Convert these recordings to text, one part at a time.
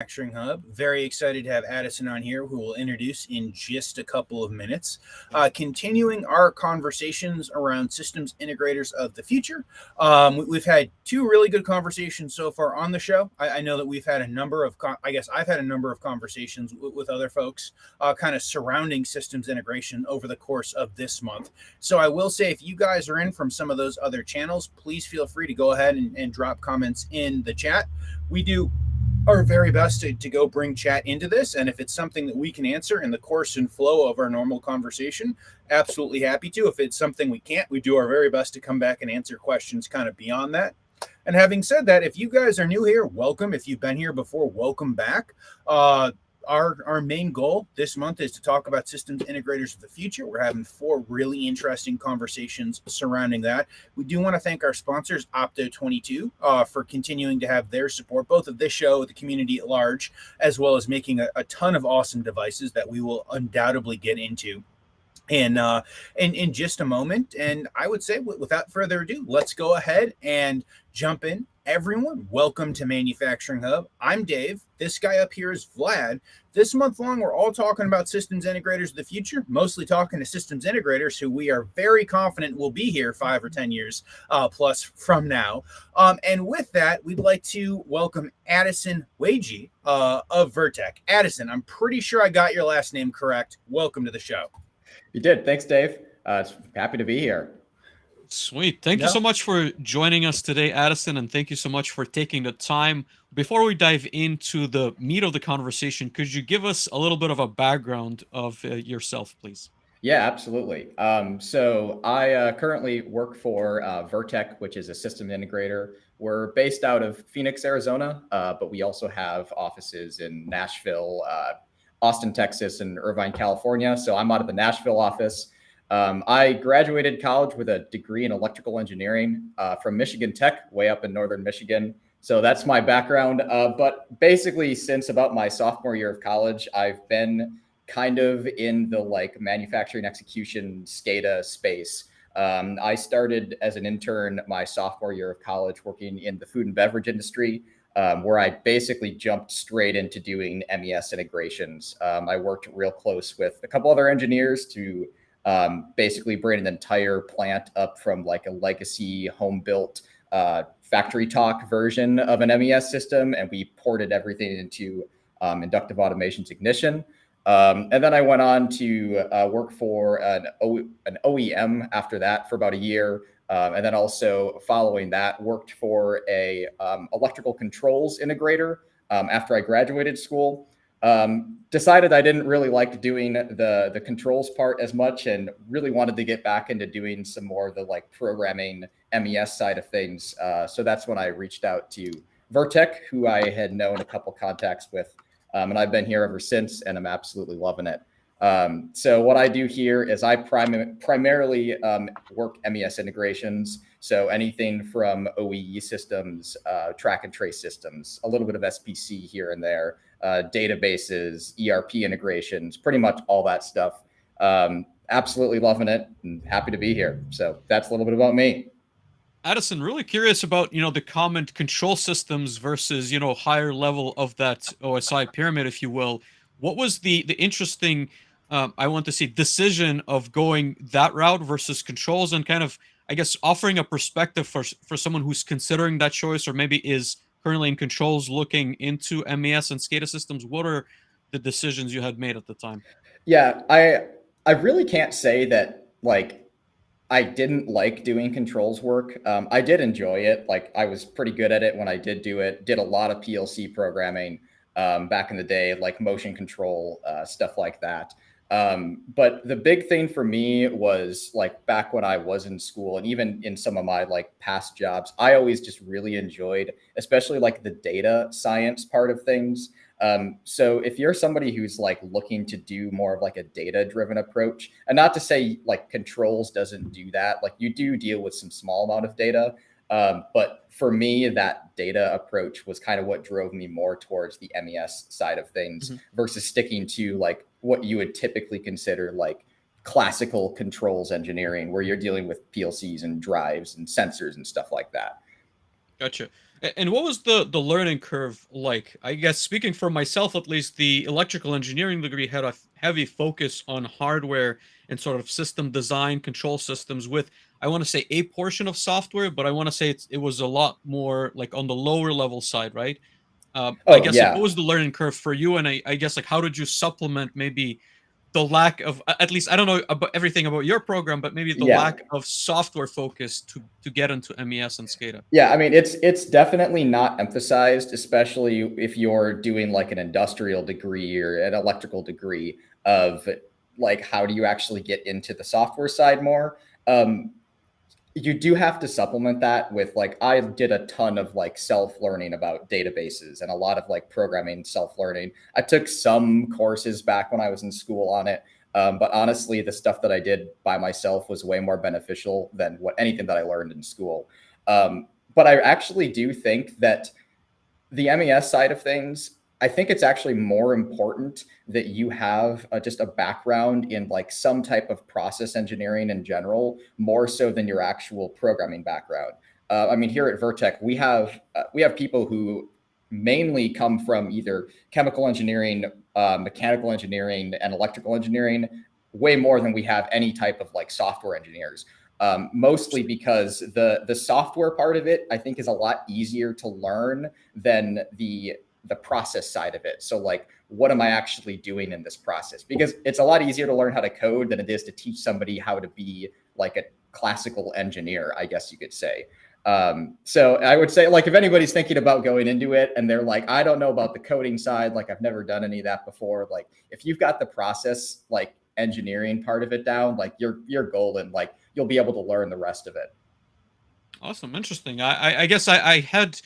Manufacturing Hub. Very excited to have Addison on here, who will introduce in just a couple of minutes. Continuing our conversations around systems integrators of the future. We've had two really good conversations so far on the show. I know that we've had a number of, I've had a number of conversations with other folks kind of surrounding systems integration over the course of this month. So I will say, if you guys are in from some of those other channels, please feel free to go ahead and drop comments in the chat. We do our very best to go bring chat into this, and if it's something that we can answer in the course and flow of our normal conversation, absolutely happy to. If it's something we can't, we do our very best to come back and answer questions kind of beyond that. And having said that, if you guys are new here, welcome. If you've been here before, welcome back. Our main goal this month is to talk about systems integrators of the future. We're having 4 really interesting conversations surrounding that. We do want to thank our sponsors, Opto22, for continuing to have their support, both of this show, the community at large, as well as making a ton of awesome devices that we will undoubtedly get into in just a moment. And I would say, without further ado, let's go ahead and jump in. Everyone, welcome to Manufacturing Hub. I'm Dave. This guy up here is Vlad. This month long, we're all talking about systems integrators of the future, mostly talking to systems integrators who we are very confident will be here 5 or 10 years plus from now. And with that, we'd like to welcome Addison Waege of Vertech. Addison, I'm pretty sure I got your last name correct. Welcome to the show. You did. Thanks, Dave. Happy to be here. Sweet. Thank you so much for joining us today, Addison, and thank you so much for taking the time. Before we dive into the meat of the conversation, could you give us a little bit of a background of yourself, please? Yeah, absolutely. So I currently work for Vertech, which is a system integrator. We're based out of Phoenix, Arizona, but we also have offices in Nashville, Austin, Texas, and Irvine, California. So I'm out of the Nashville office. I graduated college with a degree in electrical engineering from Michigan Tech, way up in northern Michigan. So that's my background. But basically, since about my sophomore year of college, I've been kind of in the manufacturing execution SCADA space. I started as an intern my sophomore year of college working in the food and beverage industry, where I basically jumped straight into doing MES integrations. I worked real close with a couple other engineers to basically bring an entire plant up from a legacy home-built factory talk version of an MES system, and we ported everything into inductive automation's Ignition. And then I went on to work for an OEM after that for about a year. And then also following that, worked for a electrical controls integrator after I graduated school. Decided I didn't really like doing the controls part as much and really wanted to get back into doing some more of the programming MES side of things. So that's when I reached out to Vertech, who I had known a couple contacts with. And I've been here ever since, and I'm absolutely loving it. So what I do here is I primarily work MES integrations. So anything from OEE systems, track and trace systems, a little bit of SPC here and there, databases, ERP integrations, pretty much all that stuff. Absolutely loving it and happy to be here. So that's a little bit about me. Addison, really curious about, the common control systems versus, higher level of that OSI pyramid, if you will. What was the interesting, I want to say, decision of going that route versus controls, and kind of, I guess, offering a perspective for someone who's considering that choice or maybe is currently in controls looking into MES and SCADA systems? What are the decisions you had made at the time? Yeah, I really can't say that I didn't like doing controls work. I did enjoy it. I was pretty good at it when I did do it. Did a lot of PLC programming back in the day, like motion control, stuff like that. But the big thing for me was back when I was in school and even in some of my past jobs, I always just really enjoyed, especially the data science part of things. So if you're somebody who's looking to do more of a data driven approach, and not to say controls doesn't do that, you do deal with some small amount of data. But for me, that data approach was kind of what drove me more towards the MES side of things versus sticking to what you would typically consider classical controls engineering, where you're dealing with PLCs and drives and sensors and stuff like that. Gotcha. And what was the learning curve like? I guess speaking for myself at least, the electrical engineering degree had a heavy focus on hardware and sort of system design, control systems with, I want to say, a portion of software, but I want to say it was a lot more like on the lower level side, right? I Oh guess like what yeah, was the learning curve for you? And I guess like how did you supplement maybe the lack of, at least I don't know about everything about your program, but maybe the yeah. lack of software focus to get into MES and SCADA? Yeah, I mean, it's definitely not emphasized, especially if you're doing like an industrial degree or an electrical degree of like how do you actually get into the software side more. You do have to supplement that with like I did a ton of like self-learning about databases and a lot of like programming self-learning. I took some courses back when I was in school on it. But honestly, the stuff that I did by myself was way more beneficial than what anything that I learned in school. But I actually do think that the MES side of things, I think it's actually more important that you have just a background in like some type of process engineering in general, more so than your actual programming background. I mean, here at Vertech, we have people who mainly come from either chemical engineering, mechanical engineering, and electrical engineering, way more than we have any type of like software engineers. Mostly because the software part of it, I think, is a lot easier to learn than the process side of it. So like, what am I actually doing in this process? Because it's a lot easier to learn how to code than it is to teach somebody how to be like a classical engineer, I guess you could say. So I would say, like, if anybody's thinking about going into it and they're like, I don't know about the coding side, like I've never done any of that before. Like if you've got the process, like engineering part of it down, like you're golden. Like you'll be able to learn the rest of it. Awesome, interesting. I guess I had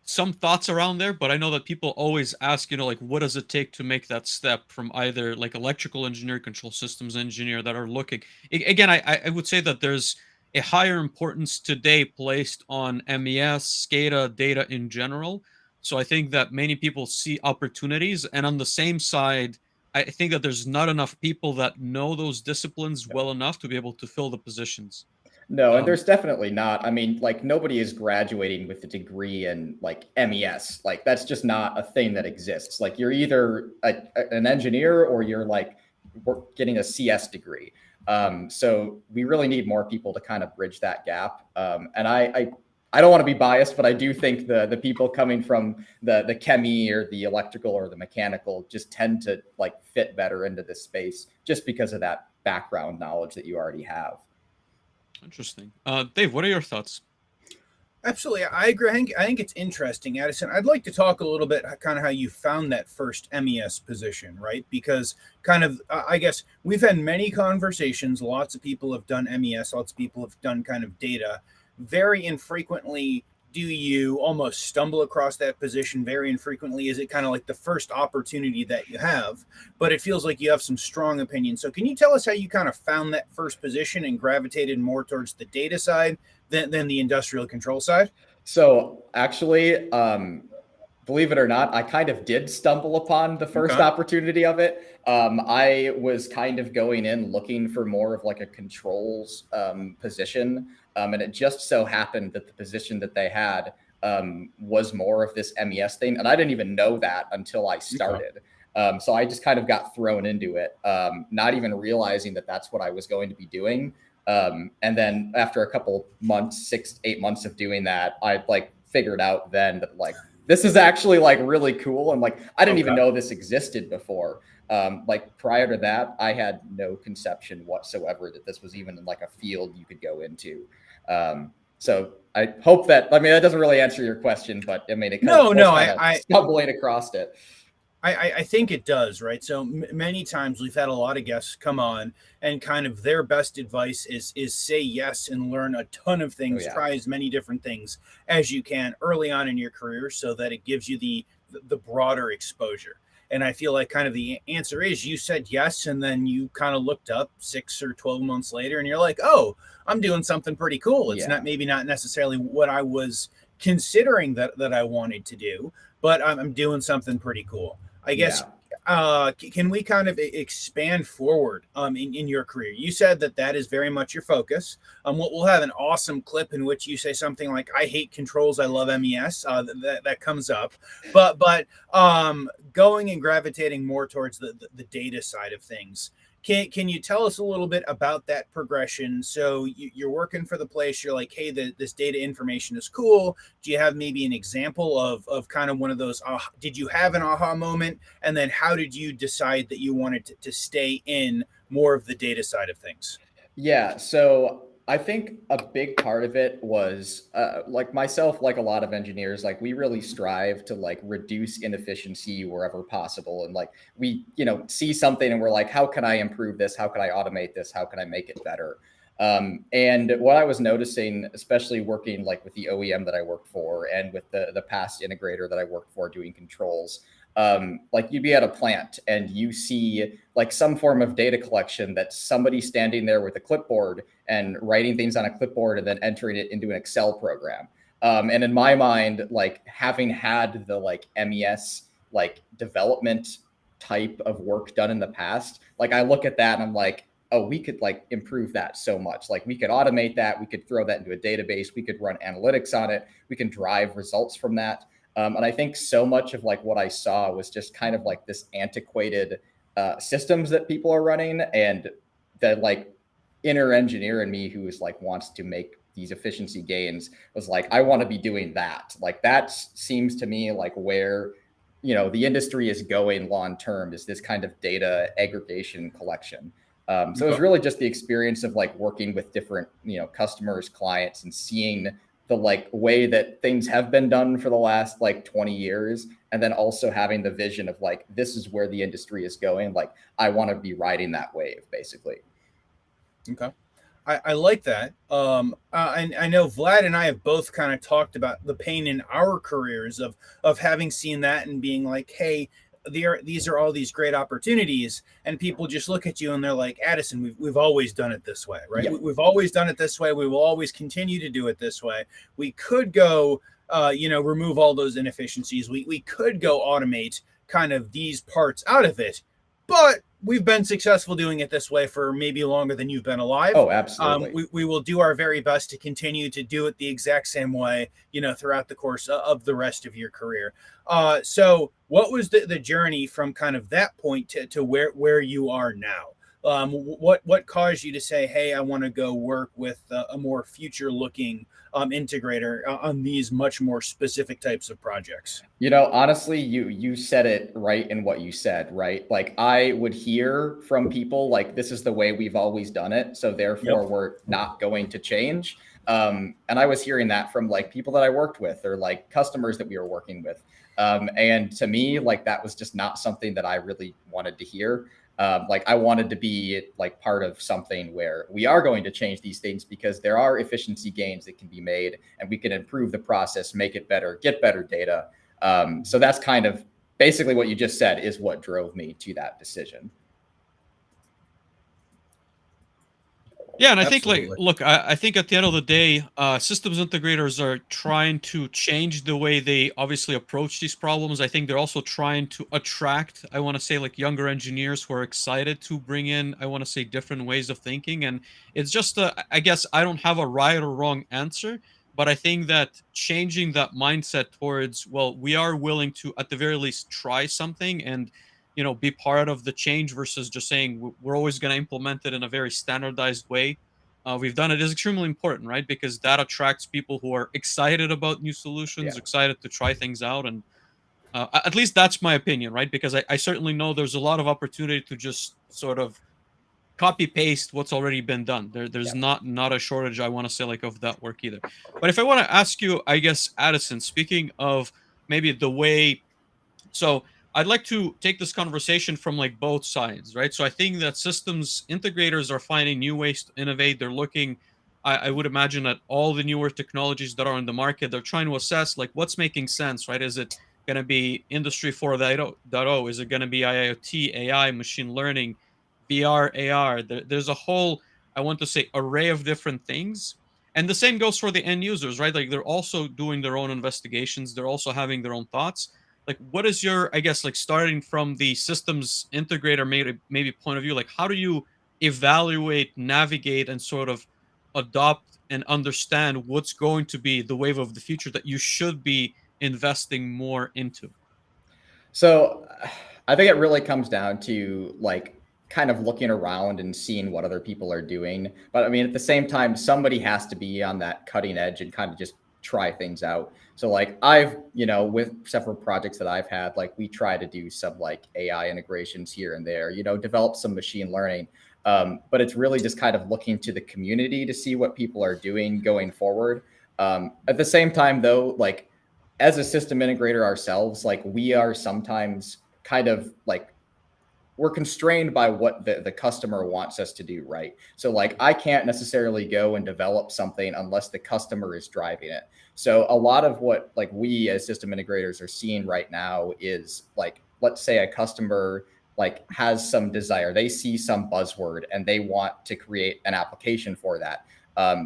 some thoughts around there, but I know that people always ask, like, what does it take to make that step from either like electrical engineer, control systems engineer that are looking. Again, I would say that there's a higher importance today placed on MES, SCADA, data in general. So I think that many people see opportunities, and on the same side, I think that there's not enough people that know those disciplines well enough to be able to fill the positions. No, and Um, there's definitely not. I mean, like nobody is graduating with a degree in like MES. Like that's just not a thing that exists. Like you're either an engineer or you're like getting a CS degree. So we really need more people to kind of bridge that gap. And I don't want to be biased, but I do think the people coming from the chemi or the electrical or the mechanical just tend to like fit better into this space just because of that background knowledge that you already have. Interesting. Dave, what are your thoughts? Absolutely, I agree. I think it's interesting, Addison. I'd like to talk a little bit, kind of how you found that first MES position, right? Because kind of, I guess we've had many conversations. Lots of people have done MES. Lots of people have done kind of data. Very infrequently do you almost stumble across that position. Very infrequently is it kind of like the first opportunity that you have. But it feels like you have some strong opinions. So can you tell us how you kind of found that first position and gravitated more towards the data side than the industrial control side? So actually, believe it or not, I kind of did stumble upon the first Okay. opportunity of it. I was kind of going in looking for more of like a controls position. And it just so happened that the position that they had was more of this MES thing. And I didn't even know that until I started. So I just kind of got thrown into it, not even realizing that that's what I was going to be doing. And then after a couple months, 6, 8 months of doing that, I like figured out then that like this is actually like really cool. And like I didn't even know this existed before. Like prior to that, I had no conception whatsoever that this was even in like a field you could go into. So I hope that, I mean, that doesn't really answer your question, but I mean, it kind of I stumbling across it. I think it does, right? So many times we've had a lot of guests come on, and kind of their best advice is say yes and learn a ton of things. Yeah. Try as many different things as you can early on in your career, so that it gives you the broader exposure. And I feel like kind of the answer is you said yes, and then you kind of looked up 6 or 12 months later, and you're like, oh, I'm doing something pretty cool. It's Yeah. not necessarily what I was considering that I wanted to do, but I'm doing something pretty cool. I guess Yeah. can we kind of expand forward in your career? You said that that is very much your focus. We'll have an awesome clip in which you say something like, "I hate controls, I love MES." That comes up, but going and gravitating more towards the data side of things. Can you tell us a little bit about that progression? So you're working for the place. You're like, hey, this data information is cool. Do you have maybe an example of kind of one of those? Did you have an aha moment? And then how did you decide that you wanted to stay in more of the data side of things? Yeah, so I think a big part of it was like myself, like a lot of engineers, like we really strive to like reduce inefficiency wherever possible. And like we, see something and we're like, how can I improve this? How can I automate this? How can I make it better? And what I was noticing, especially working like with the OEM that I worked for and with the past integrator that I worked for doing controls, like you'd be at a plant and you see like some form of data collection that somebody standing there with a clipboard and writing things on a clipboard and then entering it into an Excel program. And in my mind, like having had the like MES like development type of work done in the past, like I look at that and I'm like, oh, we could like improve that so much. Like we could automate that. We could throw that into a database. We could run analytics on it. We can drive results from that. And I think so much of like what I saw was just kind of like this antiquated systems that people are running, and the like inner engineer in me who is like wants to make these efficiency gains was like, I want to be doing that. Like that seems to me like where the industry is going long term, is this kind of data aggregation collection. So it was really just the experience of like working with different customers, clients, and seeing the like way that things have been done for the last like 20 years. And then also having the vision of like, this is where the industry is going. Like, I want to be riding that wave, basically. Okay. I like that. I know Vlad and I have both kind of talked about the pain in our careers of having seen that and being like, hey, these are all these great opportunities, and people just look at you and they're like, Addison, we've always done it this way, right? Yep. We've always done it this way. We will always continue to do it this way. We could go, remove all those inefficiencies. We could go automate kind of these parts out of it, but we've been successful doing it this way for maybe longer than you've been alive. Oh, absolutely. We will do our very best to continue to do it the exact same way, throughout the course of the rest of your career. So what was the journey from kind of that point to where you are now? What caused you to say, hey, I want to go work with a more future looking integrator on these much more specific types of projects? Honestly, you said it right in what you said, right? Like I would hear from people like, this is the way we've always done it, so therefore we're not going to change. And I was hearing that from like people that I worked with or like customers that we were working with. And to me, like that was just not something that I really wanted to hear. Like I wanted to be like part of something where we are going to change these things because there are efficiency gains that can be made and we can improve the process, make it better, get better data. So that's kind of basically what you just said is what drove me to that decision. Yeah, and I think like, look, I think at the end of the day, systems integrators are trying to change the way they obviously approach these problems. I think they're also trying to attract, I want to say, like younger engineers who are excited to bring in, I want to say, different ways of thinking. And it's just, I guess I don't have a right or wrong answer, but I think that changing that mindset towards, well, we are willing to, at the very least, try something and be part of the change versus just saying we're always going to implement it in a very standardized way. We've done it is extremely important, right? Because that attracts people who are excited about new solutions, excited to try things out. And at least that's my opinion, right? Because I certainly know there's a lot of opportunity to just sort of copy paste what's already been done. There's not a shortage, I want to say, like of that work either. But if I want to ask you, I guess, Addison, speaking of maybe the way, so I'd like to take this conversation from like both sides, right? So I think that systems integrators are finding new ways to innovate. They're looking, I would imagine, at all the newer technologies that are in the market. They're trying to assess like what's making sense, right? Is it going to be Industry 4.0? Is it going to be IoT, AI, machine learning, VR, AR? There's a whole, I want to say, array of different things. And the same goes for the end users, right? Like they're also doing their own investigations. They're also having their own thoughts. like what is your, I guess, like starting from the systems integrator maybe point of view, like how do you evaluate, navigate, and sort of adopt and understand what's going to be the wave of the future that you should be investing more into? So I think it really comes down to like kind of looking around and seeing what other people are doing. But I mean, at the same time, somebody has to be on that cutting edge and kind of just try things out. So like I've, with several projects that I've had, like we try to do some like AI integrations here and there, develop some machine learning. But it's really just kind of looking to the community to see what people are doing going forward. At the same time, though, like as a system integrator ourselves, like we are sometimes kind of like we're constrained by what the customer wants us to do, right? So like I can't necessarily go and develop something unless the customer is driving it. So a lot of what like we as system integrators are seeing right now is like, let's say a customer like has some desire, they see some buzzword and they want to create an application for that.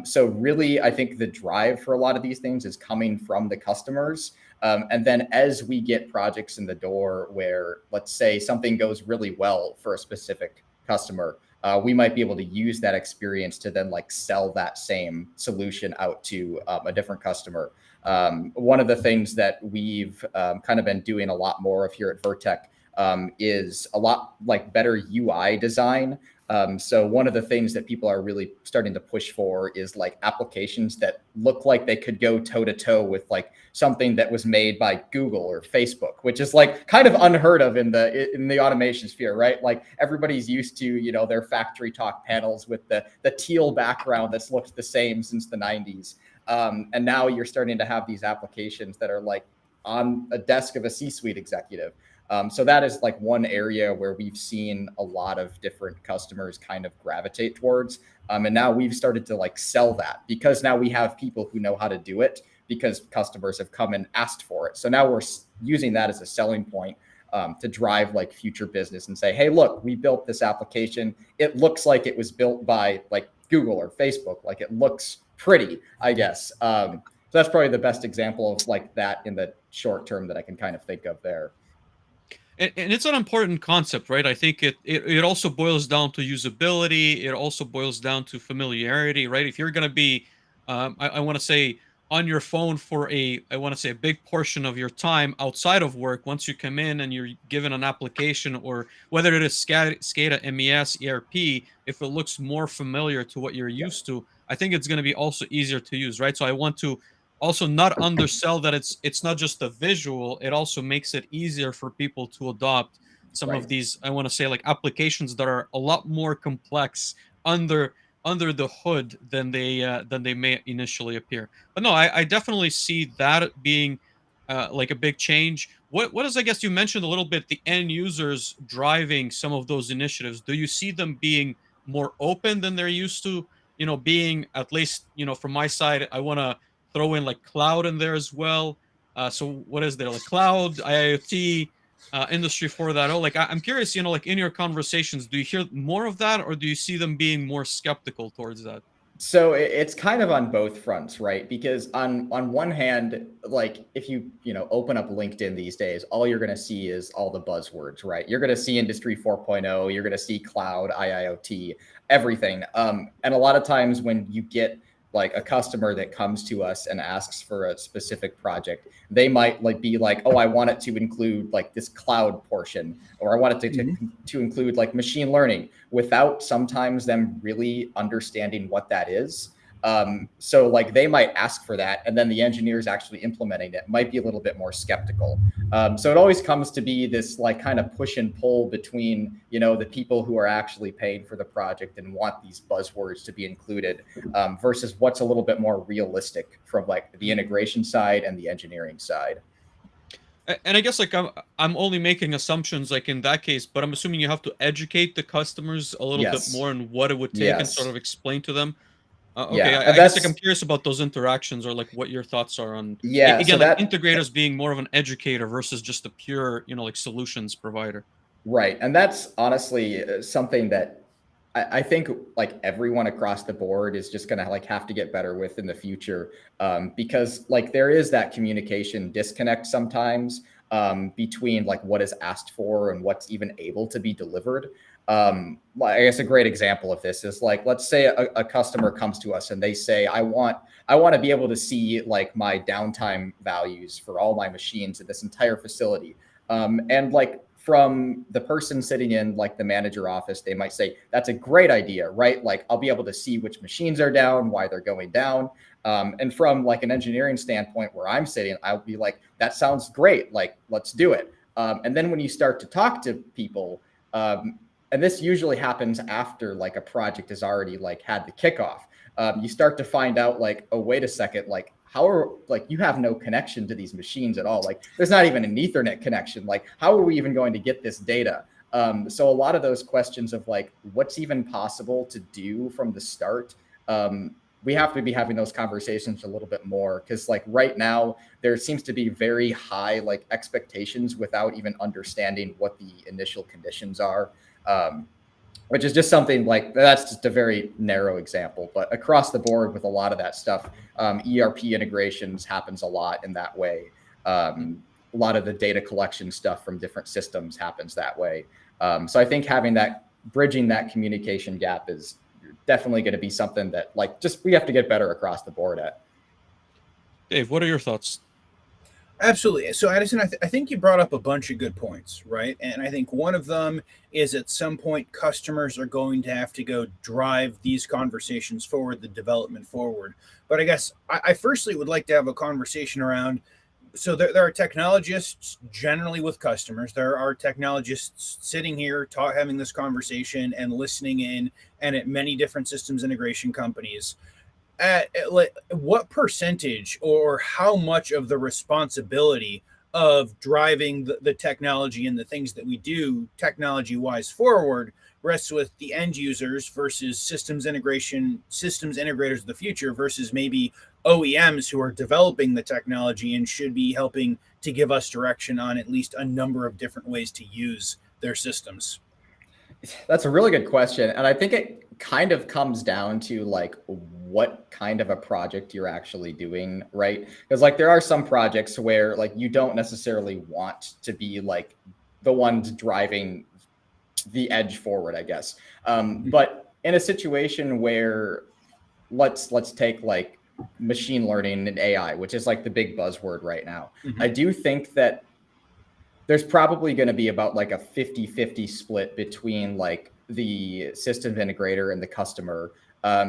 So really, I think the drive for a lot of these things is coming from the customers. And then as we get projects in the door where, let's say, something goes really well for a specific customer, we might be able to use that experience to then like sell that same solution out to a different customer. One of the things that we've kind of been doing a lot more of here at Vertech is a lot like better UI design. So one of the things that people are really starting to push for is like applications that look like they could go toe to toe with like something that was made by Google or Facebook, which is like kind of unheard of in the automation sphere, right? Like everybody's used to, their factory talk panels with the teal background that's looked the same since the 90s. And now you're starting to have these applications that are like on a desk of a C-suite executive. So that is like one area where we've seen a lot of different customers kind of gravitate towards. And now we've started to like sell that because now we have people who know how to do it because customers have come and asked for it. So now we're using that as a selling point to drive like future business and say, hey, look, we built this application. It looks like it was built by like Google or Facebook. Like it looks pretty, I guess. So that's probably the best example of like that in the short term that I can kind of think of there. And it's an important concept, right? I think it also boils down to usability. It also boils down to familiarity, right? If you're going to be, I want to say, on your phone for I want to say a big portion of your time outside of work, once you come in and you're given an application, or whether it is SCADA, MES, ERP, if it looks more familiar to what you're used to, I think it's going to be also easier to use, right? So I want to also not undersell that it's not just the visual, it also makes it easier for people to adopt some of Right. these, I want to say, like applications that are a lot more complex under the hood than they may initially appear. But no, I definitely see that being like a big change. What is, I guess you mentioned a little bit, the end users driving some of those initiatives? Do you see them being more open than they're used to, being, at least, from my side, I want to throw in like cloud in there as well. So what is there, like cloud, IoT, industry 4.0? Like I'm curious, like in your conversations, do you hear more of that, or do you see them being more skeptical towards that? So it's kind of on both fronts, right? Because on one hand, like if you open up LinkedIn these days, all you're going to see is all the buzzwords, right? You're going to see Industry 4.0, you're going to see cloud, IoT, everything. And a lot of times when you get like a customer that comes to us and asks for a specific project, they might like be like, oh, I want it to include like this cloud portion, or I want it to include like machine learning, without sometimes them really understanding what that is. So like they might ask for that, and then the engineers actually implementing it might be a little bit more skeptical. So it always comes to be this like kind of push and pull between, the people who are actually paying for the project and want these buzzwords to be included, versus what's a little bit more realistic from like the integration side and the engineering side. And I guess like I'm only making assumptions like in that case, but I'm assuming you have to educate the customers a little bit Yes. more on what it would take and sort Yes. of explain to them. Okay, Yeah. And I guess like I'm that's, curious about those interactions, or like what your thoughts are on, yeah. So again, like that, integrators being more of an educator versus just a pure, like solutions provider. right. And that's honestly something that I think like everyone across the board is just going to like have to get better with in the future, because like there is that communication disconnect sometimes. between like what is asked for and what's even able to be delivered. I guess a great example of this is like, let's say a customer comes to us and they say, I want to be able to see like my downtime values for all my machines in this entire facility. And like from the person sitting in like the manager office, they might say, that's a great idea, right? Like I'll be able to see which machines are down, why they're going down. And from like an engineering standpoint where I'm sitting, I'll be like, that sounds great. Like, let's do it. And then when you start to talk to people, and this usually happens after like a project has already like had the kickoff, you start to find out like, oh, wait a second, like how are like you have no connection to these machines at all. Like there's not even an Ethernet connection. Like how are we even going to get this data? So a lot of those questions of like what's even possible to do from the start, we have to be having those conversations a little bit more, because like right now there seems to be very high like expectations without even understanding what the initial conditions are, which is just something like that's just a very narrow example. But across the board with a lot of that stuff, ERP integrations happens a lot in that way. A lot of the data collection stuff from different systems happens that way. So I think having that, bridging that communication gap is definitely going to be something that like just we have to get better across the board at. Dave, what are your thoughts? Absolutely. So, Addison, I think you brought up a bunch of good points, right? And I think one of them is at some point customers are going to have to go drive these conversations forward, the development forward. But I guess I firstly would like to have a conversation around. So there are technologists generally with customers. There are technologists sitting here having this conversation and listening in, and at many different systems integration companies. What percentage or how much of the responsibility of driving the technology and the things that we do technology wise forward rests with the end users versus systems integrators of the future versus maybe OEMs who are developing the technology and should be helping to give us direction on at least a number of different ways to use their systems? That's a really good question. And I think it kind of comes down to like what kind of a project you're actually doing, right? Because like there are some projects where like you don't necessarily want to be like the ones driving the edge forward, I guess. But in a situation where let's take like machine learning and AI, which is like the big buzzword right now. I do think that there's probably going to be about like a 50-50 split between like the systems integrator and the customer,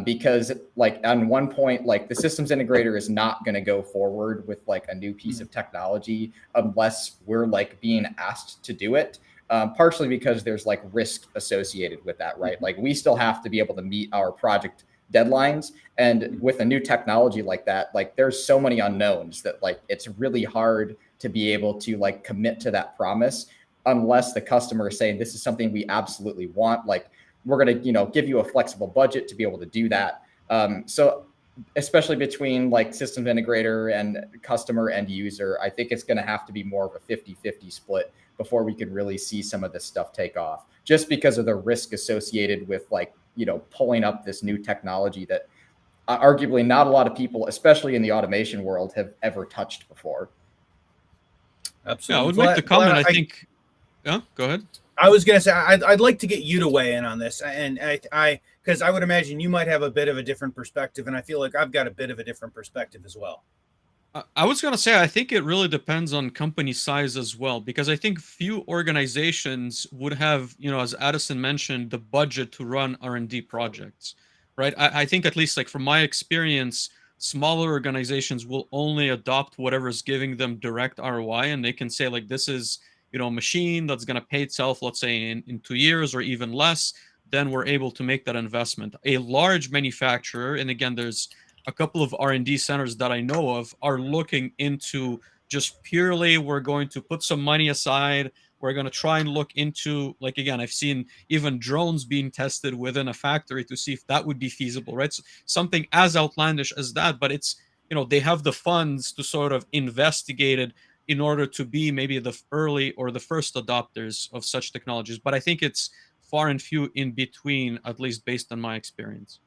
because like on one point, like the systems integrator is not going to go forward with like a new piece of technology unless we're like being asked to do it, partially because there's like risk associated with that, right? Like we still have to be able to meet our project deadlines, and with a new technology like that, like there's so many unknowns that like it's really hard to be able to like commit to that promise unless the customer is saying this is something we absolutely want. Like we're going to, give you a flexible budget to be able to do that. So especially between like systems integrator and customer end user, I think it's going to have to be more of a 50-50 split before we can really see some of this stuff take off, just because of the risk associated with like, pulling up this new technology that arguably not a lot of people, especially in the automation world, have ever touched before. Absolutely. Yeah, I would make the comment. I think. Yeah, go ahead. I was going to say I'd like to get you to weigh in on this, and I because I would imagine you might have a bit of a different perspective, and I feel like I've got a bit of a different perspective as well. I was going to say I think it really depends on company size as well, because I think few organizations would have, as Addison mentioned, the budget to run R&D projects, right? I think at least like from my experience, smaller organizations will only adopt whatever is giving them direct ROI, and they can say like this is a machine that's going to pay itself, let's say in 2 years or even less. Then we're able to make that investment. A large manufacturer, and again there's a couple of R&D centers that I know of, are looking into just purely we're going to put some money aside. We're going to try and look into, like, again, I've seen even drones being tested within a factory to see if that would be feasible, right? So something as outlandish as that, but it's, they have the funds to sort of investigate it in order to be maybe the early or the first adopters of such technologies. But I think it's far and few in between, at least based on my experience.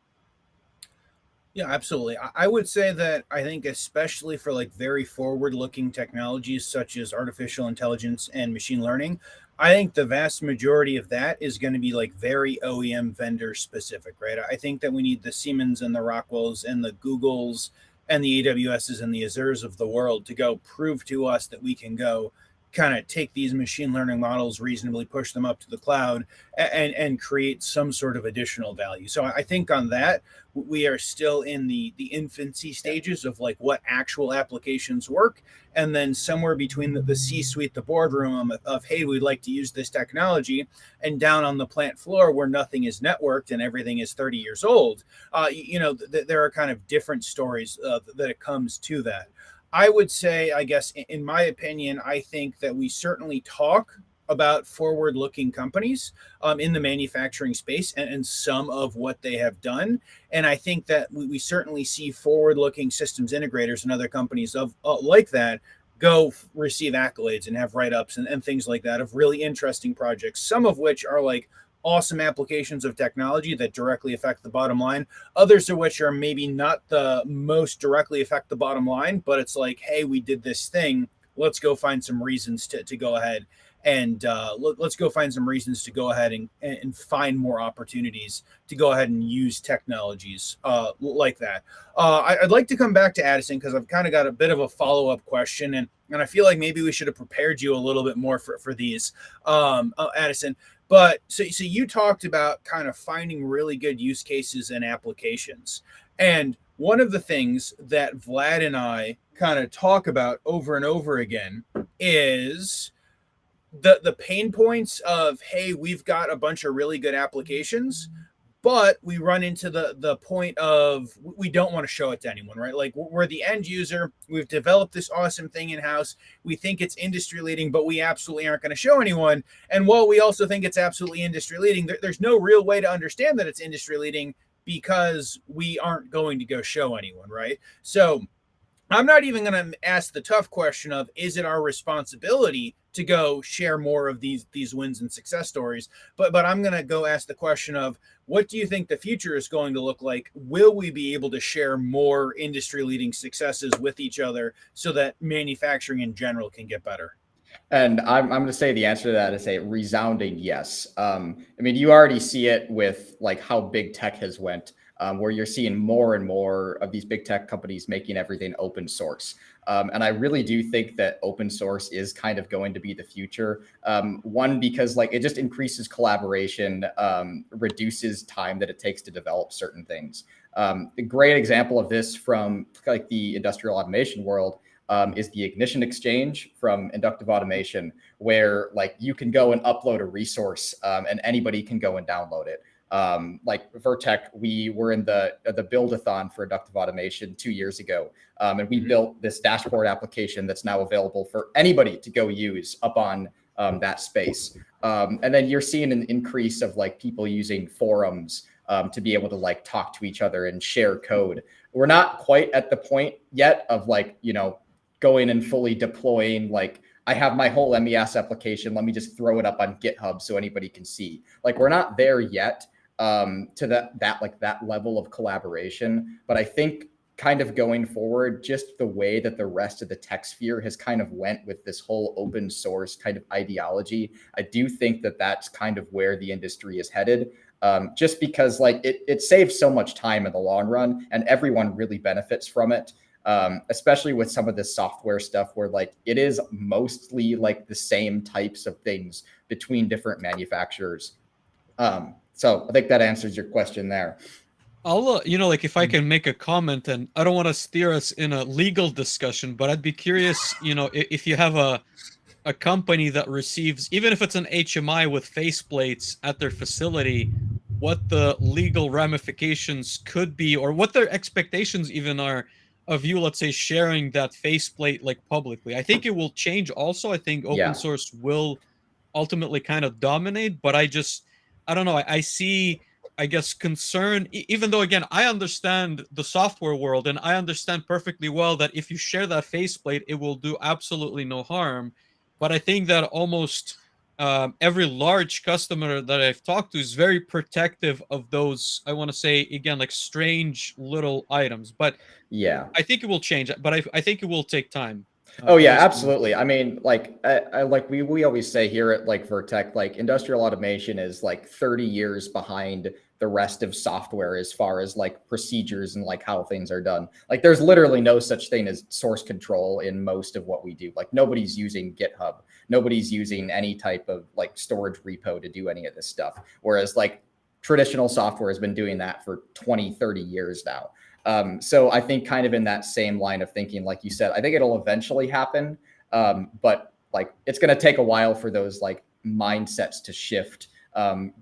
Yeah, absolutely. I would say that I think, especially for like very forward looking technologies such as artificial intelligence and machine learning, I think the vast majority of that is going to be like very OEM vendor specific, right? I think that we need the Siemens and the Rockwells and the Googles and the AWSs and the Azures of the world to go prove to us that we can go kind of take these machine learning models, reasonably push them up to the cloud, and create some sort of additional value. So I think on that we are still in the infancy stages of like what actual applications work, and then somewhere between the C-suite, the boardroom of hey, we'd like to use this technology, and down on the plant floor where nothing is networked and everything is 30 years old. There are kind of different stories that it comes to that. I would say, I guess, in my opinion, I think that we certainly talk about forward looking companies in the manufacturing space, and some of what they have done. And I think that we certainly see forward looking systems integrators and other companies of like that go receive accolades and have write ups and things like that of really interesting projects, some of which are like awesome applications of technology that directly affect the bottom line, others of which are maybe not the most directly affect the bottom line, but it's like, hey, we did this thing, let's go find some reasons to go ahead and let's go find some reasons to go ahead and find more opportunities to go ahead and use technologies like that. I'd like to come back to Addison because I've kind of got a bit of a follow-up question, and I feel like maybe we should have prepared you a little bit more for these, Addison. But so you talked about kind of finding really good use cases and applications. And one of the things that Vlad and I kind of talk about over and over again is the pain points of, hey, we've got a bunch of really good applications, but we run into the point of we don't want to show it to anyone, right? Like we're the end user, we've developed this awesome thing in house, we think it's industry leading, but we absolutely aren't going to show anyone. And while we also think it's absolutely industry leading, there's no real way to understand that it's industry leading because we aren't going to go show anyone, right? So I'm not even going to ask the tough question of, is it our responsibility to go share more of these wins and success stories? But I'm going to go ask the question of, what do you think the future is going to look like? Will we be able to share more industry leading successes with each other so that manufacturing in general can get better? And I'm going to say the answer to that is a resounding yes. I mean, you already see it with like how big tech has went, where you're seeing more and more of these big tech companies making everything open source. And I really do think that open source is kind of going to be the future. One, because like it just increases collaboration, reduces time that it takes to develop certain things. A great example of this from like the industrial automation world is the ignition exchange from inductive automation, where like you can go and upload a resource and anybody can go and download it. Like Vertech, we were in the build-a-thon for inductive automation 2 years ago, and we built this dashboard application that's now available for anybody to go use up on that space. And then you're seeing an increase of like people using forums to be able to like talk to each other and share code. We're not quite at the point yet of like, you know, going and fully deploying, like I have my whole MES application, let me just throw it up on GitHub so anybody can see. Like we're not there yet to that level of collaboration. But I think kind of going forward, just the way that the rest of the tech sphere has kind of went with this whole open source kind of ideology, I do think that that's kind of where the industry is headed. Just because like it saves so much time in the long run and everyone really benefits from it. Especially with some of this software stuff where like it is mostly like the same types of things between different manufacturers. So I think that answers your question there. I'll, like if I can make a comment, and I don't want to steer us in a legal discussion, but I'd be curious, if you have a company that receives, even if it's an HMI with faceplates at their facility, what the legal ramifications could be, or what their expectations even are of you, let's say, sharing that faceplate like publicly. I think it will change also. I think open source will ultimately kind of dominate, but I don't know. I see, I guess, concern, even though, again, I understand the software world and I understand perfectly well that if you share that faceplate, it will do absolutely no harm. But I think that almost every large customer that I've talked to is very protective of those. I want to say again, like strange little items, but Yeah. I think it will change. But I think it will take time. Oh At yeah, least for me. absolutely. I mean, like, like we always say here at like Vertech, like industrial automation is like 30 years behind the rest of software as far as like procedures and like how things are done. Like, there's literally no such thing as source control in most of what we do. Like, nobody's using GitHub, nobody's using any type of like storage repo to do any of this stuff. Whereas like traditional software has been doing that for 20, 30 years now. So I think kind of in that same line of thinking, like you said, I think it'll eventually happen. But like, it's going to take a while for those like mindsets to shift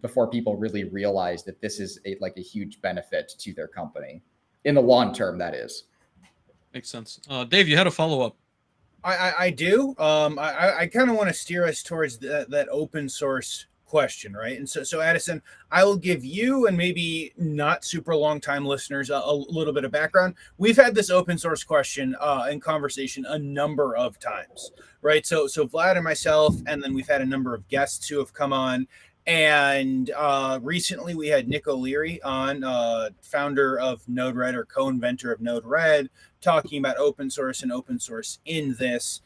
before people really realize that this is like a huge benefit to their company in the long term, that is. Makes sense. Dave, you had a follow up. I do. I kind of want to steer us towards that open source question, right? And so Addison, I will give you and maybe not super long time listeners a little bit of background. We've had this open source question in conversation a number of times, right? So Vlad and myself, and then we've had a number of guests who have come on. And recently we had Nick O'Leary on, founder of Node-RED or co-inventor of Node-RED, talking about open source and open source in this.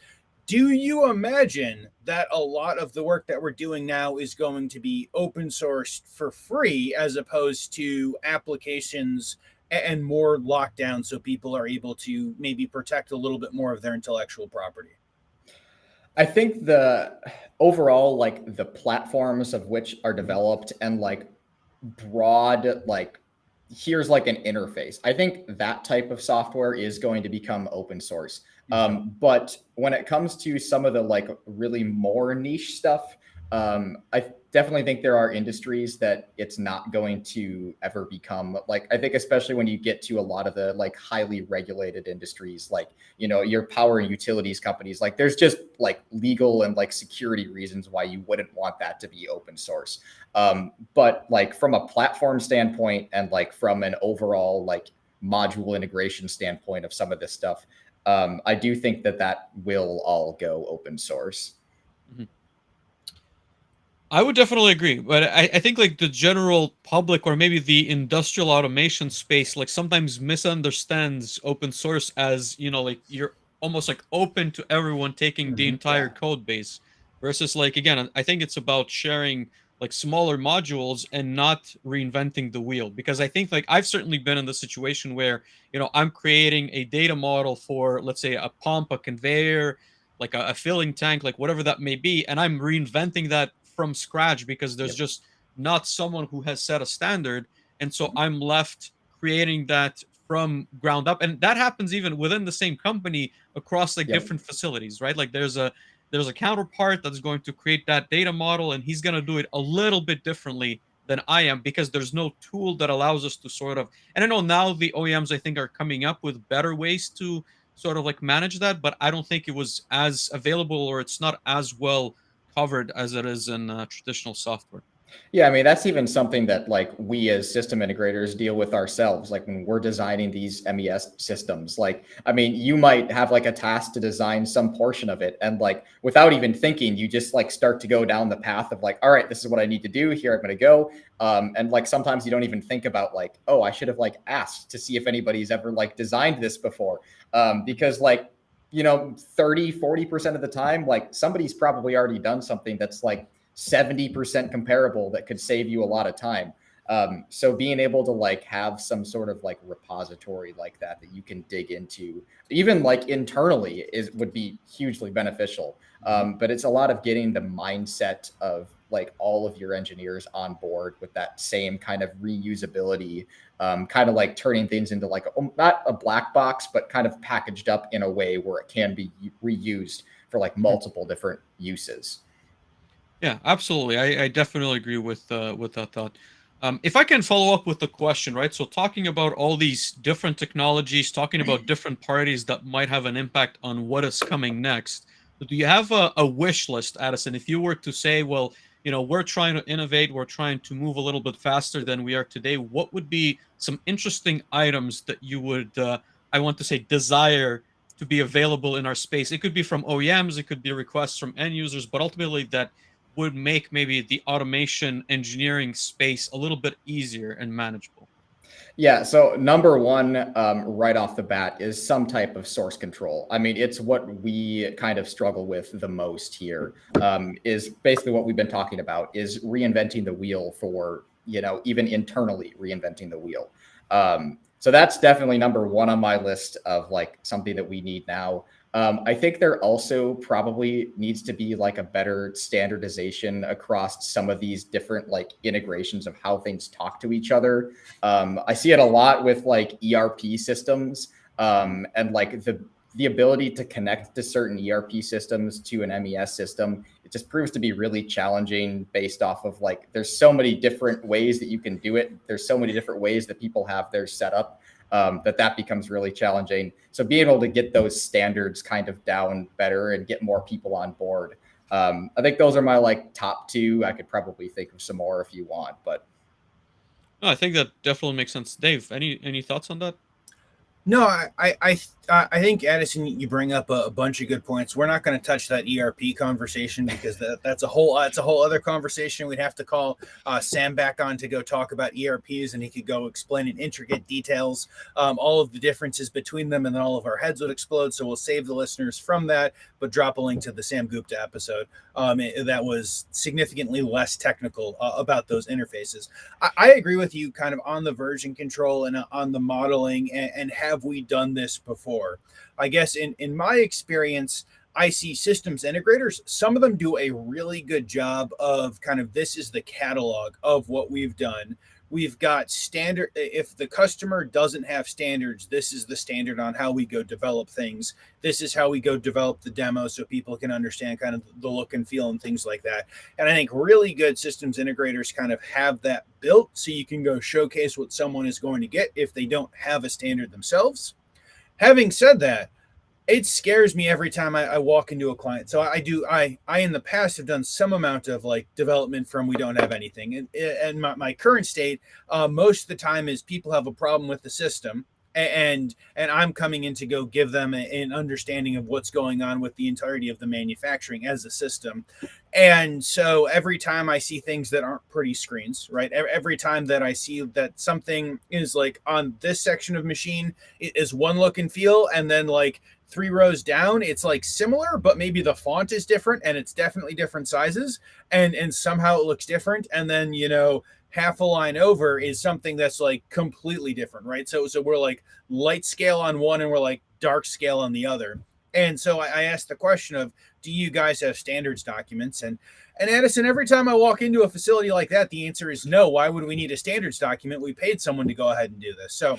Do you imagine that a lot of the work that we're doing now is going to be open sourced for free as opposed to applications and more lockdown so people are able to maybe protect a little bit more of their intellectual property? I think the overall, like the platforms of which are developed and like broad, like here's like an interface. I think that type of software is going to become open source. But when it comes to some of the like really more niche stuff, I definitely think there are industries that it's not going to ever become like, I think especially when you get to a lot of the like highly regulated industries, like, you know, your power and utilities companies, like there's just like legal and like security reasons why you wouldn't want that to be open source. But like from a platform standpoint and like from an overall like module integration standpoint of some of this stuff, I do think that that will all go open source. Mm-hmm. I would definitely agree, but I think like the general public or maybe the industrial automation space like sometimes misunderstands open source as, you know, like you're almost like open to everyone taking the entire code base versus like, again, I think it's about sharing like smaller modules and not reinventing the wheel, because I think like I've certainly been in the situation where, you know, I'm creating a data model for, let's say, a pump, a conveyor, like a filling tank, like whatever that may be, and I'm reinventing that from scratch because there's just not someone who has set a standard, and so I'm left creating that from ground up. And that happens even within the same company across like different facilities, right? Like there's a counterpart that's going to create that data model, and he's going to do it a little bit differently than I am because there's no tool that allows us to sort of, and I know now the OEMs I think are coming up with better ways to sort of like manage that, but I don't think it was as available or it's not as well covered as it is in traditional software. Yeah, I mean, that's even something that like we as system integrators deal with ourselves. Like when we're designing these MES systems, like, I mean, you might have like a task to design some portion of it. And like, without even thinking, you just like start to go down the path of like, all right, this is what I need to do here. I'm going to go. And like, sometimes you don't even think about like, oh, I should have like asked to see if anybody's ever like designed this before. Because like, you know, 30-40% of the time, like somebody's probably already done something that's like 70% comparable that could save you a lot of time. So being able to like have some sort of like repository like that you can dig into, even like internally, would be hugely beneficial. But it's a lot of getting the mindset of like all of your engineers on board with that same kind of reusability, kind of like turning things into like not a black box, but kind of packaged up in a way where it can be reused for like multiple different uses. Yeah, absolutely. I definitely agree with that thought. If I can follow up with the question, right? So talking about all these different technologies, talking about different parties that might have an impact on what is coming next. Do you have a wish list, Addison? If you were to say, well, you know, we're trying to innovate, we're trying to move a little bit faster than we are today, what would be some interesting items that you would, I want to say, desire to be available in our space? It could be from OEMs, it could be requests from end users, but ultimately that would make maybe the automation engineering space a little bit easier and manageable? Yeah, so number one, right off the bat, is some type of source control. I mean, it's what we kind of struggle with the most here. Is basically what we've been talking about, is reinventing the wheel for, even internally reinventing the wheel. So that's definitely number one on my list of like something that we need now. I think there also probably needs to be like a better standardization across some of these different like integrations of how things talk to each other. I see it a lot with like ERP systems, and like the ability to connect to certain ERP systems to an MES system. It just proves to be really challenging based off of like, there's so many different ways that you can do it. There's so many different ways that people have their setup. That becomes really challenging. So being able to get those standards kind of down better and get more people on board. I think those are my like top two. I could probably think of some more if you want, but. No, I think that definitely makes sense. Dave, any thoughts on that? No, I think Addison, you bring up a bunch of good points. We're not going to touch that ERP conversation because that's a whole other conversation. We'd have to call Sam back on to go talk about ERPs, and he could go explain in intricate details all of the differences between them, and then all of our heads would explode. So we'll save the listeners from that, but drop a link to the Sam Gupta episode that was significantly less technical about those interfaces. I agree with you kind of on the version control and on the modeling and have we done this before? I guess in my experience, I see systems integrators. Some of them do a really good job of kind of, this is the catalog of what we've done. We've got standard. If the customer doesn't have standards, this is the standard on how we go develop things. This is how we go develop the demo so people can understand kind of the look and feel and things like that. And I think really good systems integrators kind of have that built so you can go showcase what someone is going to get if they don't have a standard themselves. Having said that, it scares me every time I walk into a client. So I in the past have done some amount of like development from we don't have anything. And my current state, most of the time is people have a problem with the system. And I'm coming in to go give them an understanding of what's going on with the entirety of the manufacturing as a system. And so every time I see things that aren't pretty screens, right? Every time that I see that something is like on this section of machine, it is one look and feel, and then like 3 rows down, it's like similar, but maybe the font is different and it's definitely different sizes, and somehow it looks different. And then, half a line over is something that's like completely different, right? So we're like light scale on one and we're like dark scale on the other. And so I asked the question of, do you guys have standards documents? And Addison, every time I walk into a facility like that, the answer is no. Why would we need a standards document? We paid someone to go ahead and do this. So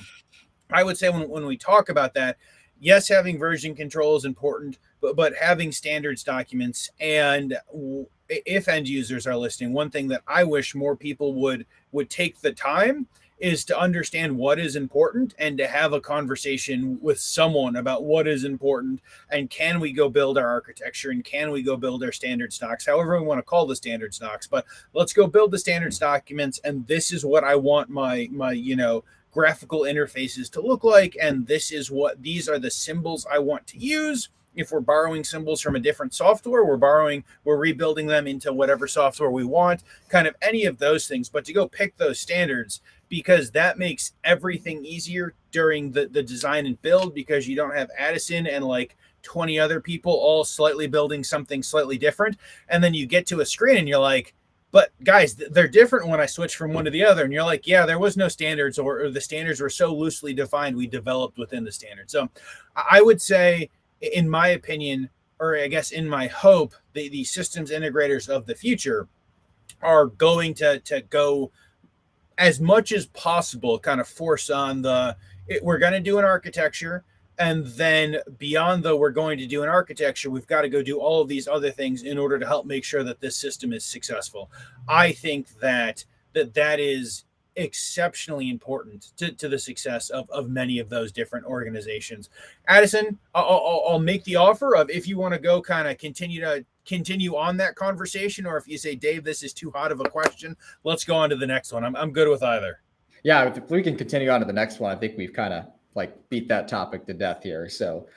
I would say when we talk about that, yes, having version control is important, but having standards documents, and if end users are listening, one thing that I wish more people would take the time is to understand what is important and to have a conversation with someone about what is important, and can we go build our architecture, and can we go build our standard stocks, however we want to call the standard stocks, but let's go build the standards documents, and this is what I want my graphical interfaces to look like, and these are the symbols I want to use. If we're borrowing symbols from a different software, we're rebuilding them into whatever software we want, kind of any of those things. But to go pick those standards, because that makes everything easier during the design and build, because you don't have Addison and like 20 other people all slightly building something slightly different. And then you get to a screen and you're like, but guys, they're different when I switch from one to the other. And you're like, yeah, there was no standards, or the standards were so loosely defined, we developed within the standards. So I would say, in my opinion, or I guess in my hope, the systems integrators of the future are going to go as much as possible, kind of force on we're going to do an architecture. And then beyond we're going to do an architecture, we've got to go do all of these other things in order to help make sure that this system is successful. I think that is exceptionally important to the success of many of those different organizations. Addison, I'll make the offer of, if you want to go kind of continue on that conversation, or if you say, Dave, this is too hot of a question, let's go on to the next one. I'm good with either. Yeah, if we can continue on to the next one, I think we've kind of like beat that topic to death here. So